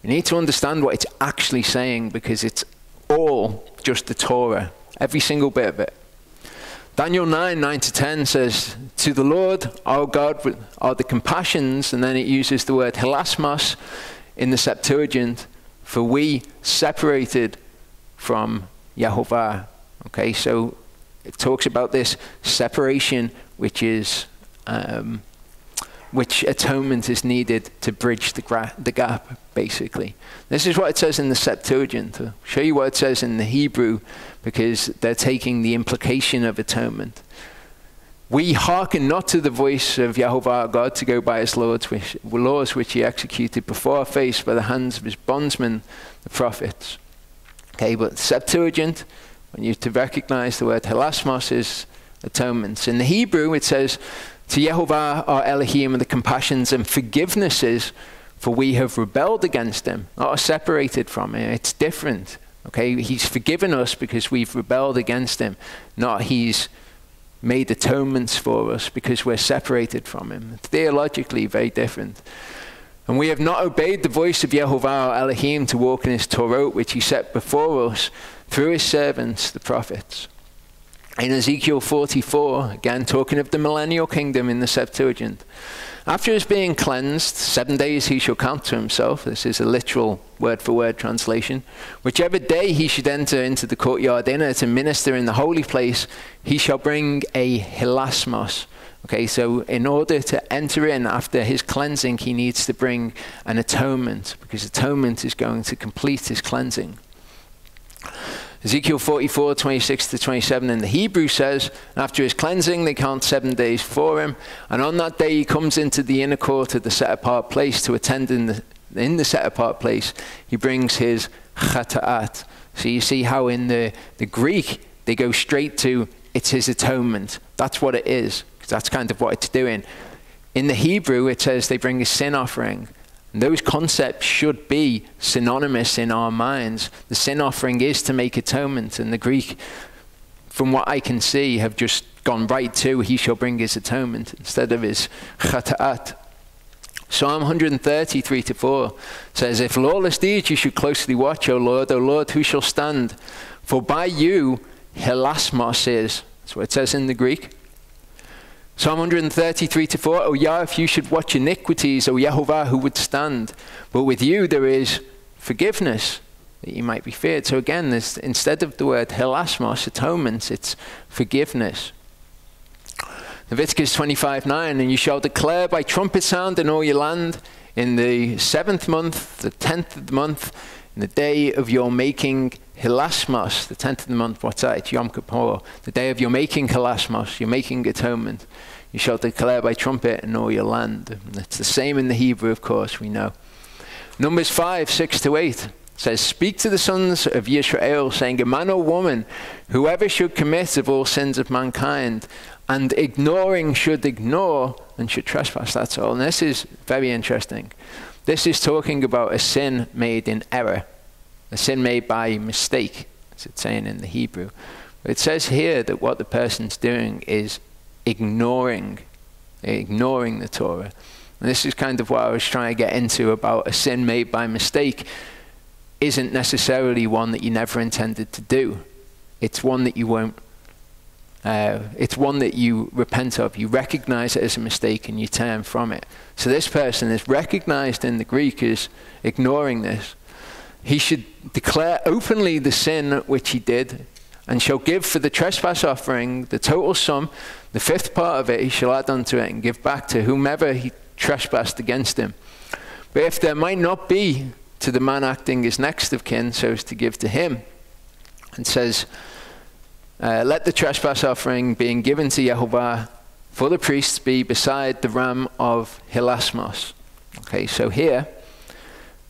we need to understand what it's actually saying, because it's all just the Torah, every single bit of it. Daniel 9, 9 to 10 says, to the Lord our God are the compassions, and then it uses the word hilasmos in the Septuagint, for we separated from Yehovah. Okay, so it talks about this separation, which atonement is needed to bridge the gap, basically. This is what it says in the Septuagint. I'll show you what it says in the Hebrew, because they're taking the implication of atonement. We hearken not to the voice of Yehovah our God to go by his laws which he executed before our face by the hands of his bondsmen, the prophets. Okay, but Septuagint, when you to recognize the word hilasmos, is atonements. In the Hebrew, it says, to Yehovah our Elohim are the compassions and forgivenesses, for we have rebelled against him, not separated from him. It's different. Okay, he's forgiven us because we've rebelled against him, not he's made atonements for us because we're separated from him. Theologically, very different. And we have not obeyed the voice of Yehovah our Elohim to walk in his Torah, which he set before us through his servants, the prophets. In Ezekiel 44, again talking of the millennial kingdom in the Septuagint, after his being cleansed, 7 days he shall count to himself. This is a literal word-for-word translation. Whichever day he should enter into the courtyard inner to minister in the holy place, he shall bring a hilasmos. Okay, so in order to enter in after his cleansing, he needs to bring an atonement, because atonement is going to complete his cleansing. Ezekiel 44, 26 to 27 in the Hebrew says, after his cleansing, they count 7 days for him. And on that day, he comes into the inner court of the set-apart place to attend in the set-apart place. He brings his chata'at. So you see how in the Greek, they go straight to, it's his atonement. That's what it is. That's kind of what it's doing. In the Hebrew, it says they bring a sin offering. And those concepts should be synonymous in our minds. The sin offering is to make atonement, and the Greek, from what I can see, have just gone right to he shall bring his atonement instead of his chata'at. Psalm 133 to 4 says, if lawless deeds you should closely watch, O Lord, who shall stand? For by you hilasmos is. That's what it says in the Greek. Psalm 133 to 4, O Yah, if you should watch iniquities, O Yehovah, who would stand? But with you there is forgiveness, that you might be feared. So again, there's, instead of the word hilasmos, atonement, it's forgiveness. Leviticus 25:9, and you shall declare by trumpet sound in all your land, in the 7th month, the 10th of the month, in the day of your making hilasmos, the 10th of the month, what's that? It's Yom Kippur. The day of your making hilasmos, you're making atonement. You shall declare by trumpet in all your land. And it's the same in the Hebrew, of course, we know. Numbers 5, 6 to 8 says, speak to the sons of Yisrael, saying, a man or woman, whoever should commit of all sins of mankind, and ignoring should ignore and should trespass. That's all. And this is very interesting. This is talking about a sin made in error, a sin made by mistake, as it's saying in the Hebrew. It says here that what the person's doing is ignoring the Torah. And this is kind of what I was trying to get into about a sin made by mistake isn't necessarily one that you never intended to do. It's one that you won't, it's one that you repent of. You recognize it as a mistake and you turn from it. So this person is recognized in the Greek as ignoring this. He should declare openly the sin which he did, and shall give for the trespass offering the total sum, the fifth part of it he shall add unto it, and give back to whomever he trespassed against him. But if there might not be to the man acting as next of kin, so as to give to him, and says, let the trespass offering being given to Yehovah for the priests be beside the ram of hilasmos. Okay, so here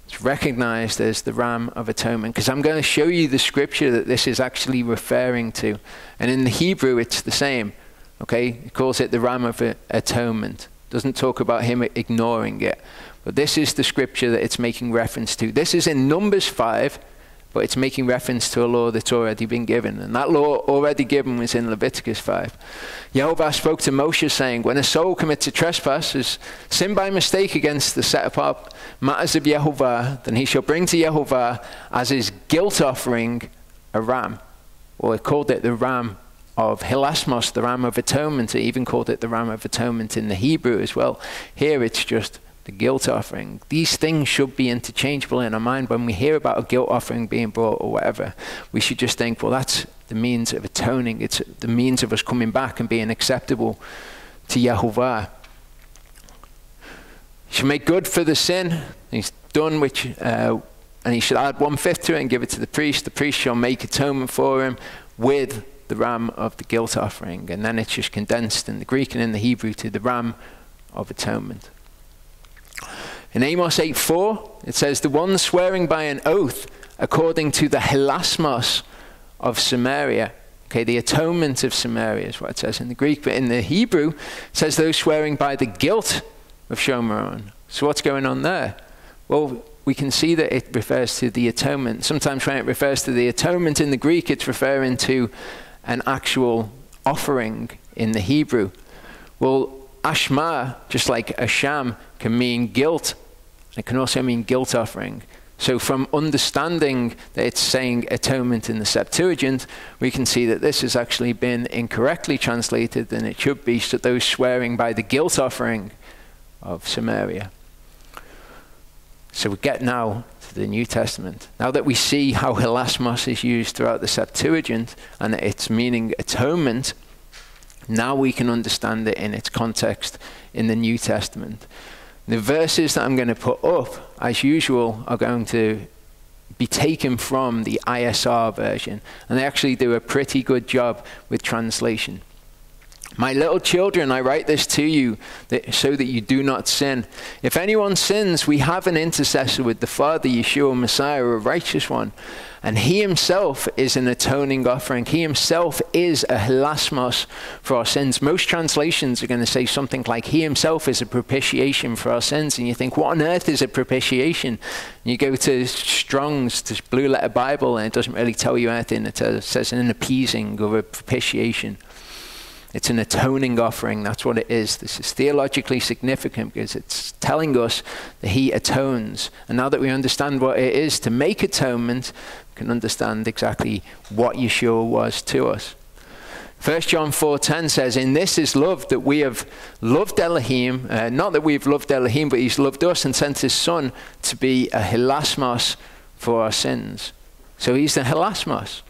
it's recognized as the ram of atonement, because I'm going to show you the scripture that this is actually referring to. And in the Hebrew, it's the same. Okay, it calls it the ram of atonement. Doesn't talk about him ignoring it. But this is the scripture that it's making reference to. This is in Numbers 5, but it's making reference to a law that's already been given. And that law already given was in Leviticus 5. Yehovah spoke to Moshe, saying, when a soul commits a trespass, as sin by mistake against the set apart matters of Yehovah, then he shall bring to Yehovah as his guilt offering a ram. Or it called it the ram of hilasmos, the ram of atonement. It even called it the ram of atonement in the Hebrew as well. Here it's just the guilt offering. These things should be interchangeable in our mind. When we hear about a guilt offering being brought or whatever, we should just think, well, that's the means of atoning. It's the means of us coming back and being acceptable to Yehovah. He should make good for the sin he's done, and he should add 1/5 to it and give it to the priest. The priest shall make atonement for him with the ram of the guilt offering. And then it's just condensed in the Greek and in the Hebrew to the ram of atonement. In Amos 8:4, it says, the one swearing by an oath according to the hilasmos of Samaria. Okay, the atonement of Samaria is what it says in the Greek. But in the Hebrew, it says those swearing by the guilt of Shomeron. So what's going on there? Well, we can see that it refers to the atonement. Sometimes when it refers to the atonement in the Greek, it's referring to an actual offering in the Hebrew. Well, ashma, just like asham, can mean guilt. It can also mean guilt offering. So from understanding that it's saying atonement in the Septuagint, we can see that this has actually been incorrectly translated, and it should be so those swearing by the guilt offering of Samaria. So we get now to the New Testament. Now that we see how hilasmos is used throughout the Septuagint and its meaning atonement, now we can understand it in its context in the New Testament. The verses that I'm going to put up, as usual, are going to be taken from the ISR version. And they actually do a pretty good job with translation. My little children, I write this to you so that you do not sin. If anyone sins, we have an intercessor with the Father, Yeshua Messiah, a righteous one. And he himself is an atoning offering. He himself is a hilasmos for our sins. Most translations are going to say something like, he himself is a propitiation for our sins. And you think, what on earth is a propitiation? And you go to Strong's, to Blue Letter Bible, and it doesn't really tell you anything. It says an appeasing or a propitiation. It's an atoning offering. That's what it is. This is theologically significant because it's telling us that he atones. And now that we understand what it is to make atonement, we can understand exactly what Yeshua was to us. 1 John 4:10 says, in this is love, that we have loved Elohim, not that we've loved Elohim, but he's loved us and sent his son to be a hilasmos for our sins. So he's the hilasmos.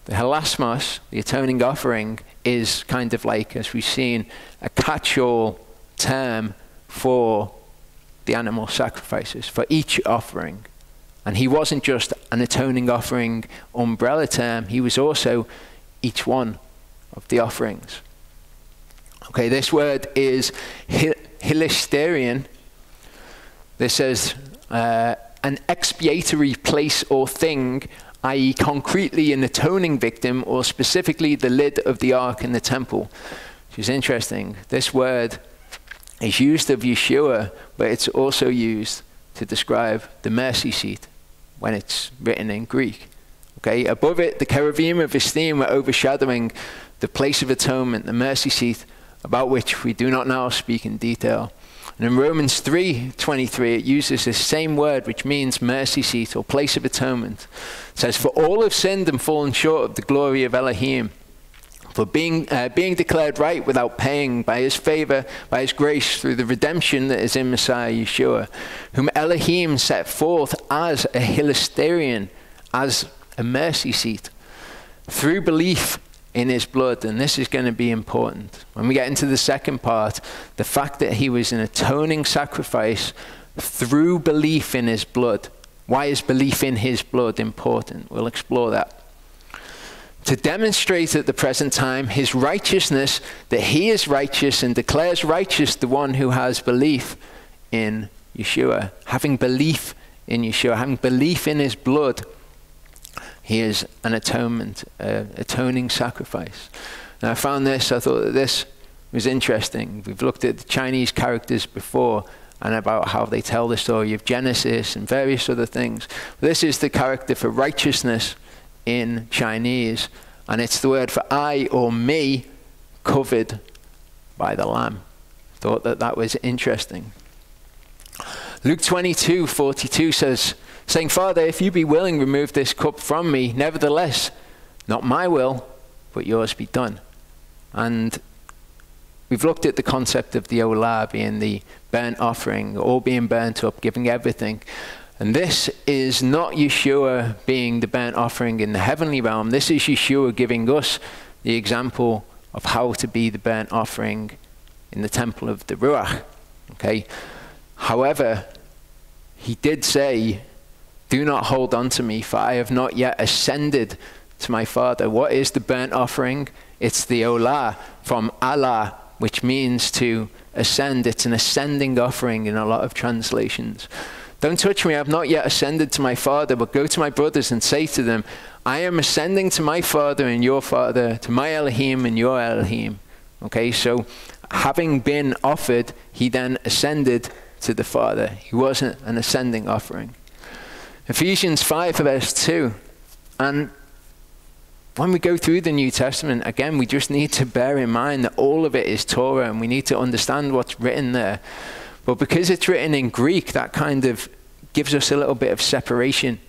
The hilasmos, the atoning offering, is kind of like, as we've seen, a catch-all term for the animal sacrifices, for each offering. And he wasn't just an atoning offering umbrella term, he was also each one of the offerings. Okay, this word is hilasterion. This says an expiatory place or thing, i.e. concretely an atoning victim, or specifically the lid of the ark in the temple. Which is interesting. This word is used of Yeshua, but it's also used to describe the mercy seat when it's written in Greek. Okay, above it, the cherubim of esteem were overshadowing the place of atonement, the mercy seat, about which we do not now speak in detail. And in Romans 3:23, it uses this same word, which means mercy seat or place of atonement. It says, "For all have sinned and fallen short of the glory of Elohim, for being declared right without paying by his favor, by his grace, through the redemption that is in Messiah Yeshua, whom Elohim set forth as a hilasterion, as a mercy seat, through belief in his blood." And this is going to be important. When we get into the second part, the fact that he was an atoning sacrifice through belief in his blood. Why is belief in his blood important? We'll explore that. To demonstrate at the present time his righteousness, that he is righteous and declares righteous the one who has belief in Yeshua. Having belief in Yeshua, having belief in his blood, he is an atoning sacrifice. And I found this, I thought that this was interesting. We've looked at the Chinese characters before and about how they tell the story of Genesis and various other things. This is the character for righteousness in Chinese, and it's the word for I or me covered by the Lamb. Thought that that was interesting. Luke 22:42 says, saying, "Father, if you be willing, remove this cup from me. Nevertheless, not my will, but yours be done." And we've looked at the concept of the olah being the burnt offering, all being burnt up, giving everything. And this is not Yeshua being the burnt offering in the heavenly realm. This is Yeshua giving us the example of how to be the burnt offering in the temple of the Ruach. Okay. However, he did say, "Do not hold on to me, for I have not yet ascended to my Father." What is the burnt offering? It's the olah from Allah, which means to ascend. It's an ascending offering in a lot of translations. "Don't touch me, I have not yet ascended to my Father, but go to my brothers and say to them, I am ascending to my Father and your Father, to my Elohim and your Elohim." Okay, so having been offered, he then ascended to the Father. He wasn't an ascending offering. Ephesians 5 verse 2. And when we go through the New Testament, again, we just need to bear in mind that all of it is Torah, and we need to understand what's written there. But because it's written in Greek, that kind of gives us a little bit of separation.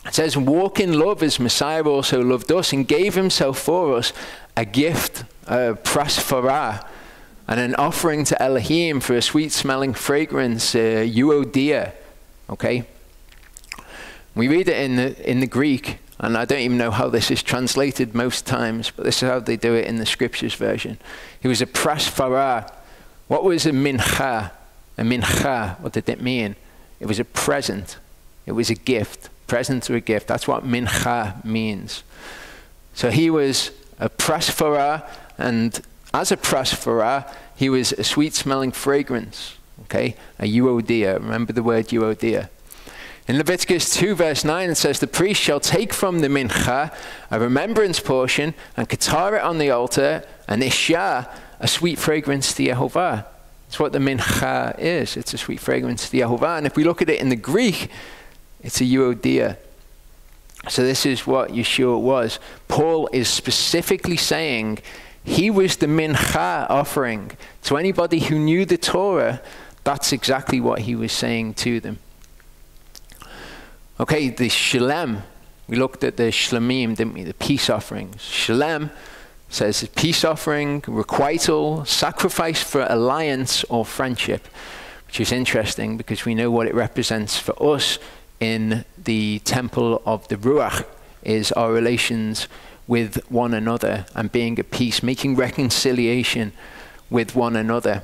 It says, "Walk in love as Messiah also loved us and gave himself for us, a gift, a prasphara, and an offering to Elohim for a sweet-smelling fragrance, euodia." Okay? We read it in the Greek, and I don't even know how this is translated most times, but this is how they do it in the Scriptures version. He was a prasphara. What was a mincha? A mincha, what did it mean? It was a present. It was a gift. Present or a gift. That's what mincha means. So he was a prasphara, and as a prasphara, he was a sweet-smelling fragrance. Okay? A euodia. Remember the word euodia. In Leviticus 2 verse 9 it says, "The priest shall take from the mincha a remembrance portion and katar it on the altar, and ishah, a sweet fragrance to Yehovah." That's what the mincha is. It's a sweet fragrance to Yehovah. And if we look at it in the Greek, it's a euodia. So this is what Yeshua was. Paul is specifically saying he was the mincha offering. To anybody who knew the Torah, that's exactly what he was saying to them. Okay, the shalem. We looked at the shlemim, didn't we? The peace offerings. Shalem says peace offering, requital, sacrifice for alliance or friendship, which is interesting because we know what it represents for us in the temple of the Ruach is our relations with one another and being at peace, making reconciliation with one another.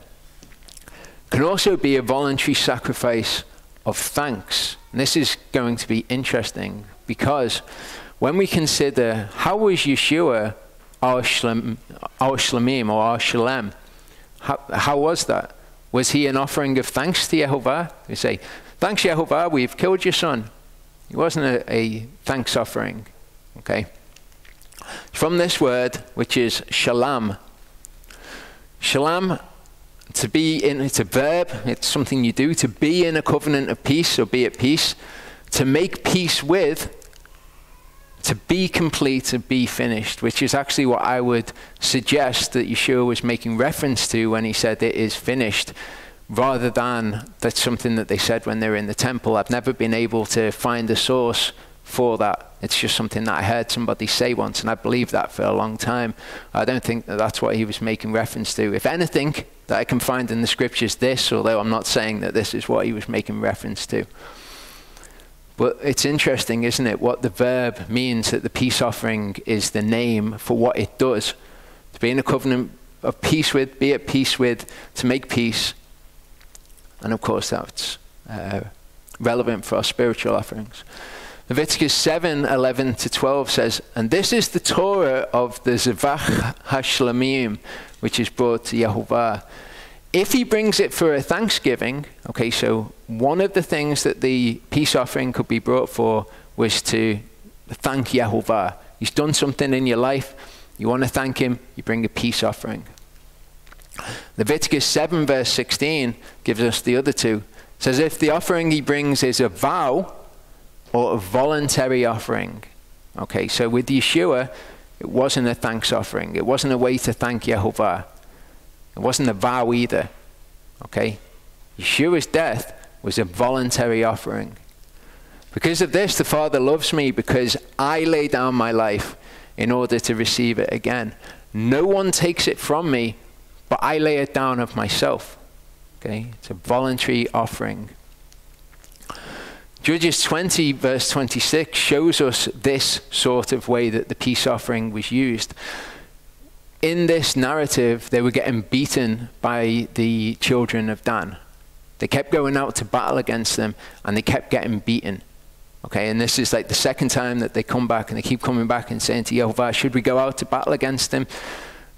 Can also be a voluntary sacrifice of thanks. And this is going to be interesting because when we consider how was Yeshua our shlemim or our shalem, how was that? Was he an offering of thanks to Yehovah? We say, "Thanks Yehovah, we've killed your son." It wasn't a thanks offering. Okay. From this word, which is shalom. Shalom, to be in, it's a verb, it's something you do, to be in a covenant of peace or be at peace, to make peace with, to be complete, to be finished, which is actually what I would suggest that Yeshua was making reference to when he said it is finished, rather than that's something that they said when they were in the temple. I've never been able to find a source for that. It's just something that I heard somebody say once, and I believed that for a long time. I don't think that that's what he was making reference to. If anything that I can find in the scriptures, this, although I'm not saying that this is what he was making reference to. But it's interesting, isn't it, what the verb means, that the peace offering is the name for what it does. To be in a covenant of peace with, be at peace with, to make peace. And of course that's relevant for our spiritual offerings. Leviticus 7:11-12 says, and this is the Torah of the Zevach HaShlamim, which is brought to Yehovah. If he brings it for a thanksgiving, okay, so one of the things that the peace offering could be brought for was to thank Yehovah. He's done something in your life, you want to thank him, you bring a peace offering. Leviticus 7:16 gives us the other two. It says, if the offering he brings is a vow or a voluntary offering. Okay, so with Yeshua, it wasn't a thanks offering. It wasn't a way to thank Yehovah. It wasn't a vow either. Okay, Yeshua's death was a voluntary offering. Because of this, the Father loves me, because I lay down my life in order to receive it again. No one takes it from me, but I lay it down of myself. Okay, it's a voluntary offering. Judges 20:26 shows us this sort of way that the peace offering was used. In this narrative, they were getting beaten by the children of Dan. They kept going out to battle against them, and they kept getting beaten. Okay, and this is like the second time that they come back, and they keep coming back and saying to Yehovah, should we go out to battle against them?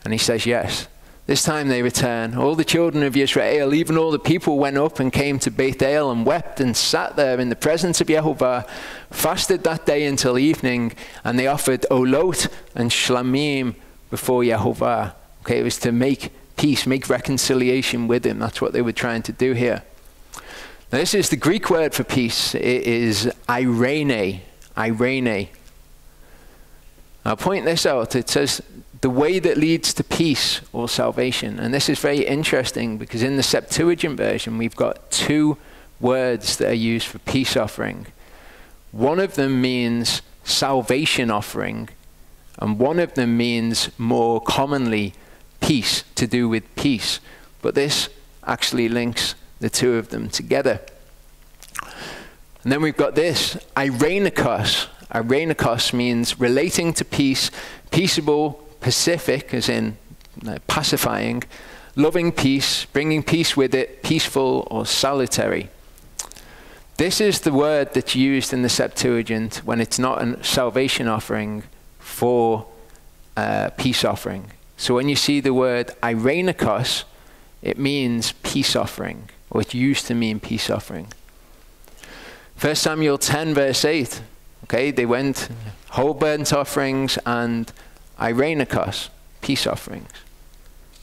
And he says, yes. This time they return. All the children of Israel, even all the people, went up and came to Bethel and wept and sat there in the presence of Yehovah, fasted that day until evening, and they offered olot and shlamim before Yehovah. Okay, it was to make peace, make reconciliation with him. That's what they were trying to do here. Now, this is the Greek word for peace. It is eirene. Eirene. I'll point this out. It says the way that leads to peace or salvation. And this is very interesting because in the Septuagint version, we've got two words that are used for peace offering. One of them means salvation offering, and one of them means more commonly peace, to do with peace. But this actually links the two of them together. And then we've got this, eirenikos. Eirenikos means relating to peace, peaceable, pacific, as in pacifying, loving peace, bringing peace with it, peaceful or salutary. This is the word that's used in the Septuagint when it's not a salvation offering for peace offering. So when you see the word eirenikos, it means peace offering, or it used to mean peace offering. 1 Samuel 10:8, okay, they went whole burnt offerings and eirenikos, peace offerings.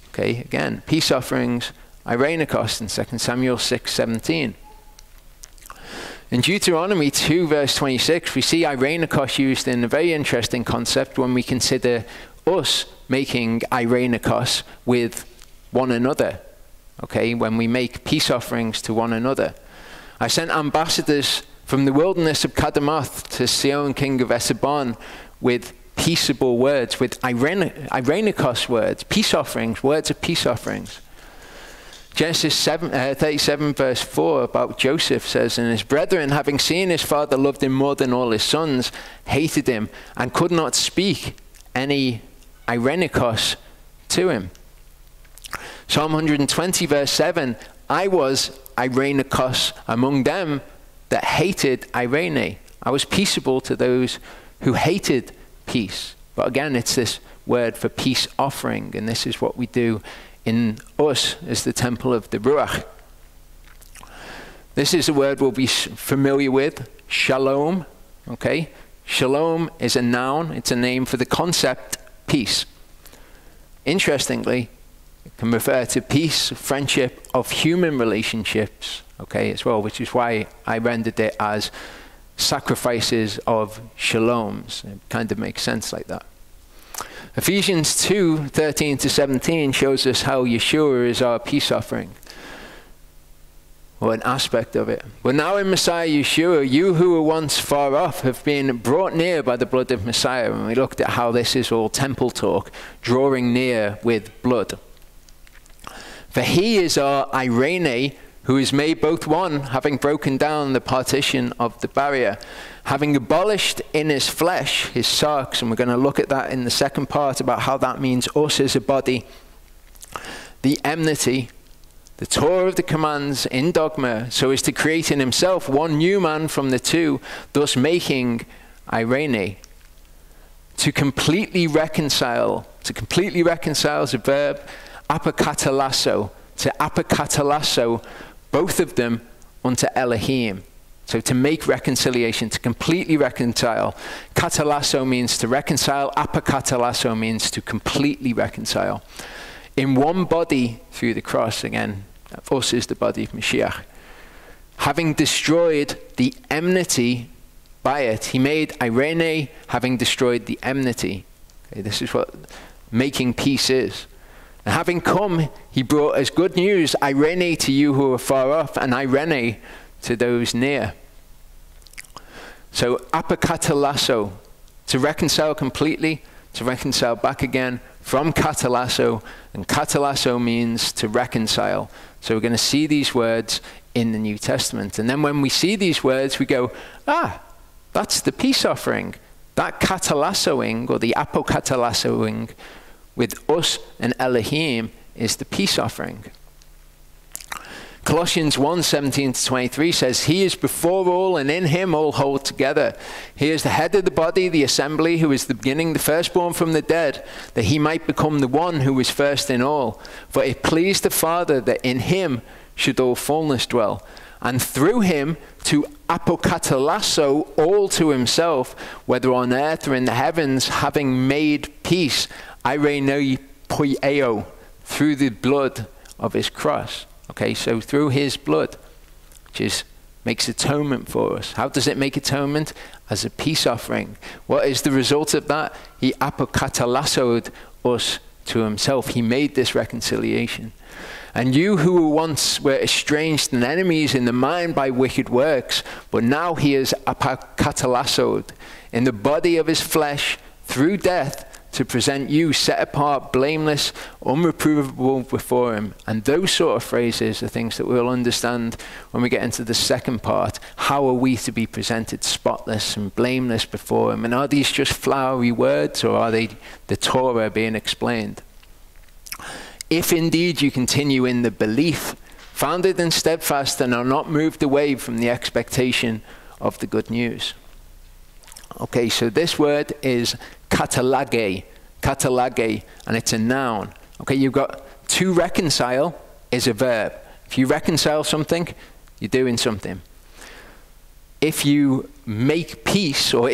Okay, again, peace offerings, eirenikos in 2 Samuel 6:17. In Deuteronomy 2:26, we see eirenikos used in a very interesting concept when we consider us making eirenikos with one another. Okay, when we make peace offerings to one another. I sent ambassadors from the wilderness of Kedemoth to Sihon, king of Heshbon, with peaceable words, with eirenikos words, peace offerings, words of peace offerings. Genesis 37:4 about Joseph says, and his brethren, having seen his father loved him more than all his sons, hated him and could not speak any eirenikos to him. Psalm 120:7, I was eirenikos among them that hated eirene. I was peaceable to those who hated peace. But again, it's this word for peace offering, and this is what we do in us as the temple of the Ruach. This is a word we'll be familiar with, shalom. Okay, shalom is a noun. It's a name for the concept peace. Interestingly, it can refer to peace, friendship of human relationships, okay, as well, which is why I rendered it as sacrifices of shaloms. It kind of makes sense like that. Ephesians 2:13-17 shows us how Yeshua is our peace offering, or an aspect of it. But now in Messiah Yeshua, you who were once far off have been brought near by the blood of Messiah. And we looked at how this is all temple talk, drawing near with blood. For he is our Acharei, who is made both one, having broken down the partition of the barrier, having abolished in his flesh his sarks. And we're going to look at that in the second part about how that means us as a body. The enmity, the Torah of the commands in dogma, so as to create in himself one new man from the two, thus making Acharei. To completely reconcile. To completely reconcile is a verb. Apokatalasso. To apokatalasso, both of them unto Elohim. So to make reconciliation, to completely reconcile. Katalasso means to reconcile. Apokatalasso means to completely reconcile. In one body through the cross, again, us is the body of Mashiach. Having destroyed the enmity by it, he made Acharei, having destroyed the enmity. Okay, this is what making peace is. And having come, he brought as good news, Acharei to you who are far off, and Acharei to those near. So apokatalasso, to reconcile completely, to reconcile back again, from katalasso, and katalasso means to reconcile. So we're going to see these words in the New Testament. And then when we see these words, we go, that's the peace offering. That katalassoing, or the apokatalassoing, with us and Elohim is the peace offering. Colossians 1:17-23 says, he is before all, and in him all hold together. He is the head of the body, the assembly, who is the beginning, the firstborn from the dead, that he might become the one who was first in all. For it pleased the Father that in him should all fullness dwell, and through him to apokatalasso all to himself, whether on earth or in the heavens, having made peace, Acharei poieo, through the blood of his cross. Okay, so through his blood, which makes atonement for us. How does it make atonement? As a peace offering. What is the result of that? He apokatalassoed us to himself. He made this reconciliation. And you who once were estranged and enemies in the mind by wicked works, but now he is apokatalassoed in the body of his flesh through death, to present you set apart, blameless, unreprovable before him. And those sort of phrases are things that we'll understand when we get into the second part. How are we to be presented spotless and blameless before him? And are these just flowery words, or are they the Torah being explained? If indeed you continue in the belief, founded and steadfast, and are not moved away from the expectation of the good news. Okay, so this word is katalage, and it's a noun. Okay, you've got to reconcile is a verb. If you reconcile something, you're doing something. If you make peace, or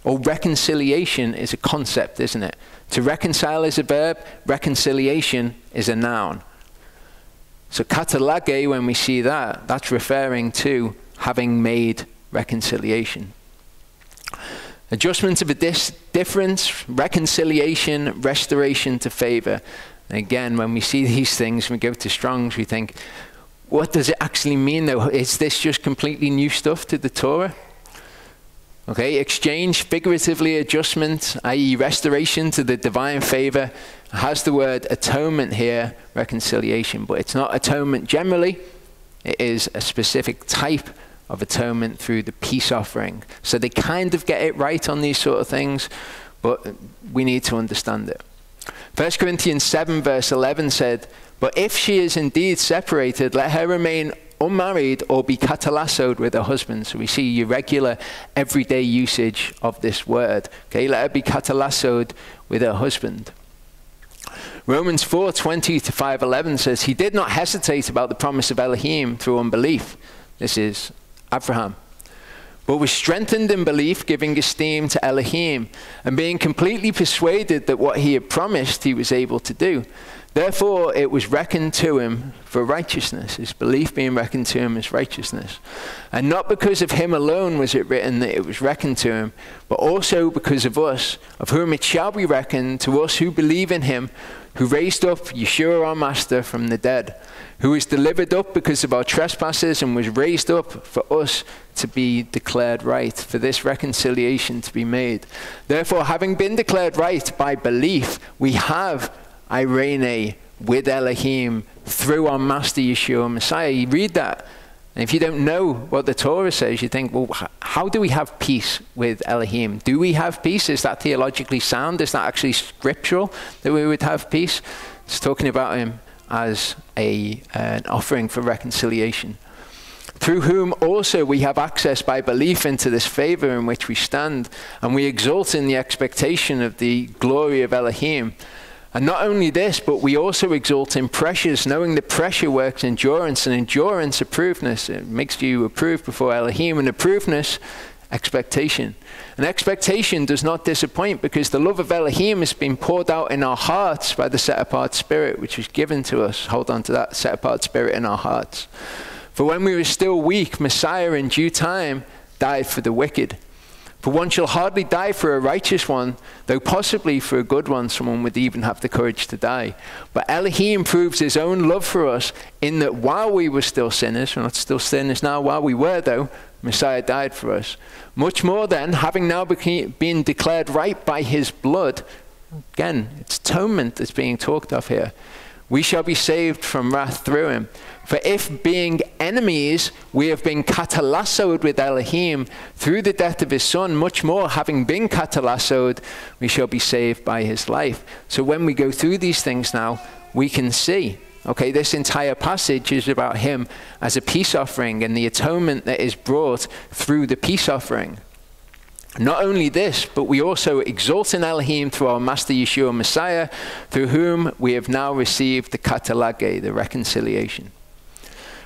reconciliation is a concept, isn't it? To reconcile is a verb, reconciliation is a noun. So katalage, when we see that, that's referring to having made reconciliation. Adjustment of a difference, reconciliation, restoration to favor. And again, when we see these things, when we go to Strong's, we think, what does it actually mean though? Is this just completely new stuff to the Torah? Okay, exchange, figuratively adjustment, i.e. restoration to the divine favor, has the word atonement here, reconciliation. But it's not atonement generally. It is a specific type of atonement through the peace offering. So they kind of get it right on these sort of things, but we need to understand it. 1 Corinthians 7 verse 11 said, but if she is indeed separated, let her remain unmarried or be katalassoed with her husband. So we see your regular everyday usage of this word. Okay, let her be katalassoed with her husband. Romans 4:20-5:11 says, he did not hesitate about the promise of Elohim through unbelief. This is Abraham. But was strengthened in belief, giving esteem to Elohim, and being completely persuaded that what he had promised he was able to do. Therefore, it was reckoned to him for righteousness, his belief being reckoned to him as righteousness. And not because of him alone was it written that it was reckoned to him, but also because of us, of whom it shall be reckoned to us who believe in him, who raised up Yeshua our Master from the dead, who was delivered up because of our trespasses and was raised up for us to be declared right, for this reconciliation to be made. Therefore, having been declared right by belief, we have Acharei with Elohim through our Master Yeshua Messiah. You read that, and if you don't know what the Torah says, you think, well, how do we have peace with Elohim? Do we have peace? Is that theologically sound? Is that actually scriptural that we would have peace? It's talking about him as an offering for reconciliation, through whom also we have access by belief into this favor in which we stand, and we exult in the expectation of the glory of Elohim. And not only this, but we also exult in pressures, knowing that pressure works endurance, and endurance approvedness. It makes you approved before Elohim, and approvedness, expectation. And expectation does not disappoint, because the love of Elohim has been poured out in our hearts by the set-apart Spirit, which was given to us. Hold on to that set-apart Spirit in our hearts. For when we were still weak, Messiah in due time died for the wicked. For one shall hardly die for a righteous one, though possibly for a good one someone would even have the courage to die. But Elohim proves his own love for us in that while we were still sinners, we're not still sinners now, while we were though, Messiah died for us. Much more then, having now been declared right by his blood, again, it's atonement that's being talked of here, we shall be saved from wrath through him. For if being enemies, we have been katalassoed with Elohim through the death of his son, much more, having been katalassoed, we shall be saved by his life. So when we go through these things now, we can see, okay, this entire passage is about him as a peace offering and the atonement that is brought through the peace offering. Not only this, but we also exalt in Elohim through our Master Yeshua Messiah, through whom we have now received the katalage, the reconciliation.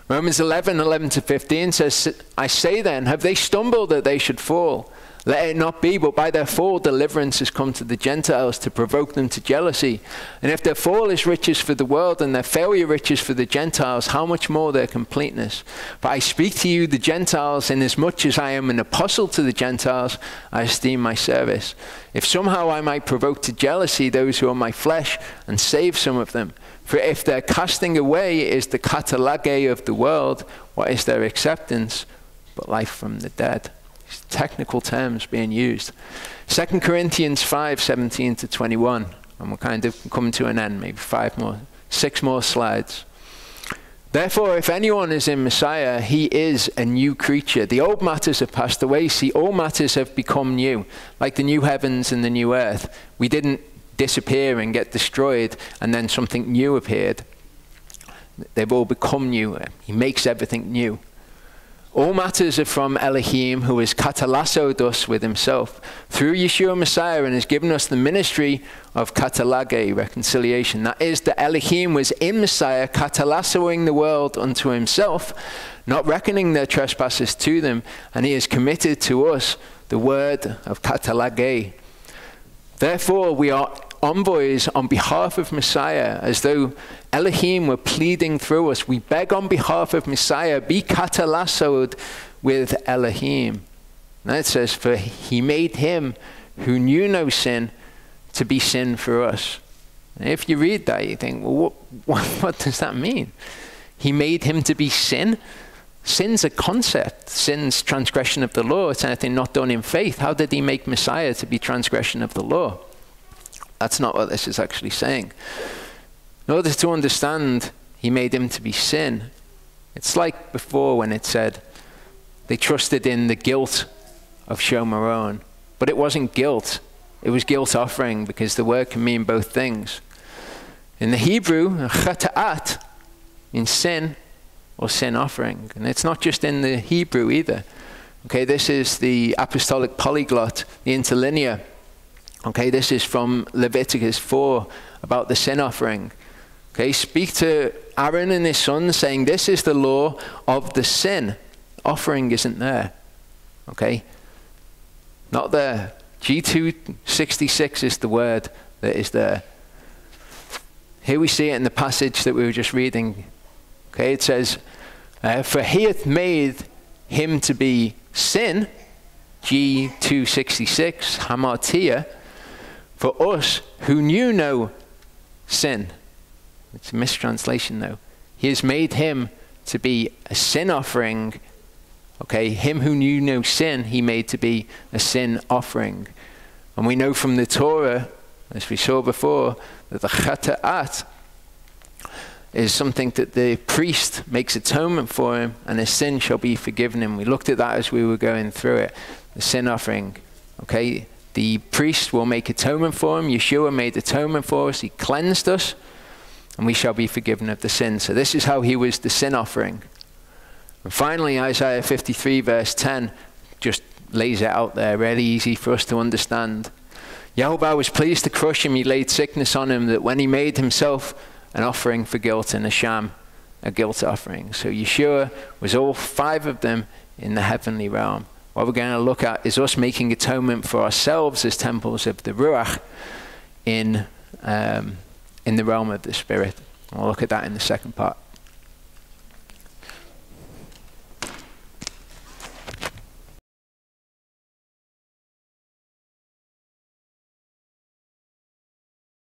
Romans 11:11-15 says, I say then, have they stumbled that they should fall? Let it not be, but by their fall deliverance has come to the Gentiles to provoke them to jealousy. And if their fall is riches for the world and their failure riches for the Gentiles, how much more their completeness? But I speak to you, the Gentiles, inasmuch as I am an apostle to the Gentiles, I esteem my service. If somehow I might provoke to jealousy those who are my flesh and save some of them. For if their casting away is the katalage of the world, what is their acceptance but life from the dead? Technical terms being used. 2 Corinthians 5:17-21, and we're kind of coming to an end, maybe 6 more slides. Therefore, if anyone is in Messiah, he is a new creature. The old matters have passed away. See, all matters have become new, like the new heavens and the new earth. We didn't disappear and get destroyed, and then something new appeared. They've all become new. He makes everything new. All matters are from Elohim, who has katalassoed us with himself through Yeshua Messiah and has given us the ministry of katalage, reconciliation. That is, that Elohim was in Messiah katalassoing the world unto himself, not reckoning their trespasses to them, and he has committed to us the word of katalage. Therefore, we are envoys on behalf of Messiah, as though Elohim were pleading through us. We beg on behalf of Messiah, be katalassoed with Elohim. And it says, for he made him who knew no sin to be sin for us. And if you read that, you think, well, what does that mean? He made him to be sin? Sin's a concept. Sin's transgression of the law. It's anything not done in faith. How did he make Messiah to be transgression of the law? That's not what this is actually saying. In order to understand he made him to be sin, it's like before when it said they trusted in the guilt of Shomaron. But it wasn't guilt. It was guilt offering, because the word can mean both things. In the Hebrew, chata'at means sin or sin offering. And it's not just in the Hebrew either. Okay, this is the apostolic polyglot, the interlinear. Okay, this is from Leviticus 4 about the sin offering. Okay, speak to Aaron and his sons, saying, this is the law of the sin. Offering isn't there. Okay, not there. G266 is the word that is there. Here we see it in the passage that we were just reading. Okay, it says, for he hath made him to be sin, G266, hamartia, for us who knew no sin. It's a mistranslation though. He has made him to be a sin offering. Okay, him who knew no sin, he made to be a sin offering. And we know from the Torah, as we saw before, that the chata'at is something that the priest makes atonement for him, and his sin shall be forgiven him. We looked at that as we were going through it, the sin offering. Okay, the priest will make atonement for him. Yeshua made atonement for us. He cleansed us, and we shall be forgiven of the sin. So this is how he was the sin offering. And finally, Isaiah 53 verse 10 just lays it out there, really easy for us to understand. Yehovah was pleased to crush him. He laid sickness on him, that when he made himself an offering for guilt and a sham, a guilt offering. So Yeshua was all 5 of them in the heavenly realm. What we're going to look at is us making atonement for ourselves as temples of the Ruach in the realm of the Spirit. We'll look at that in the second part.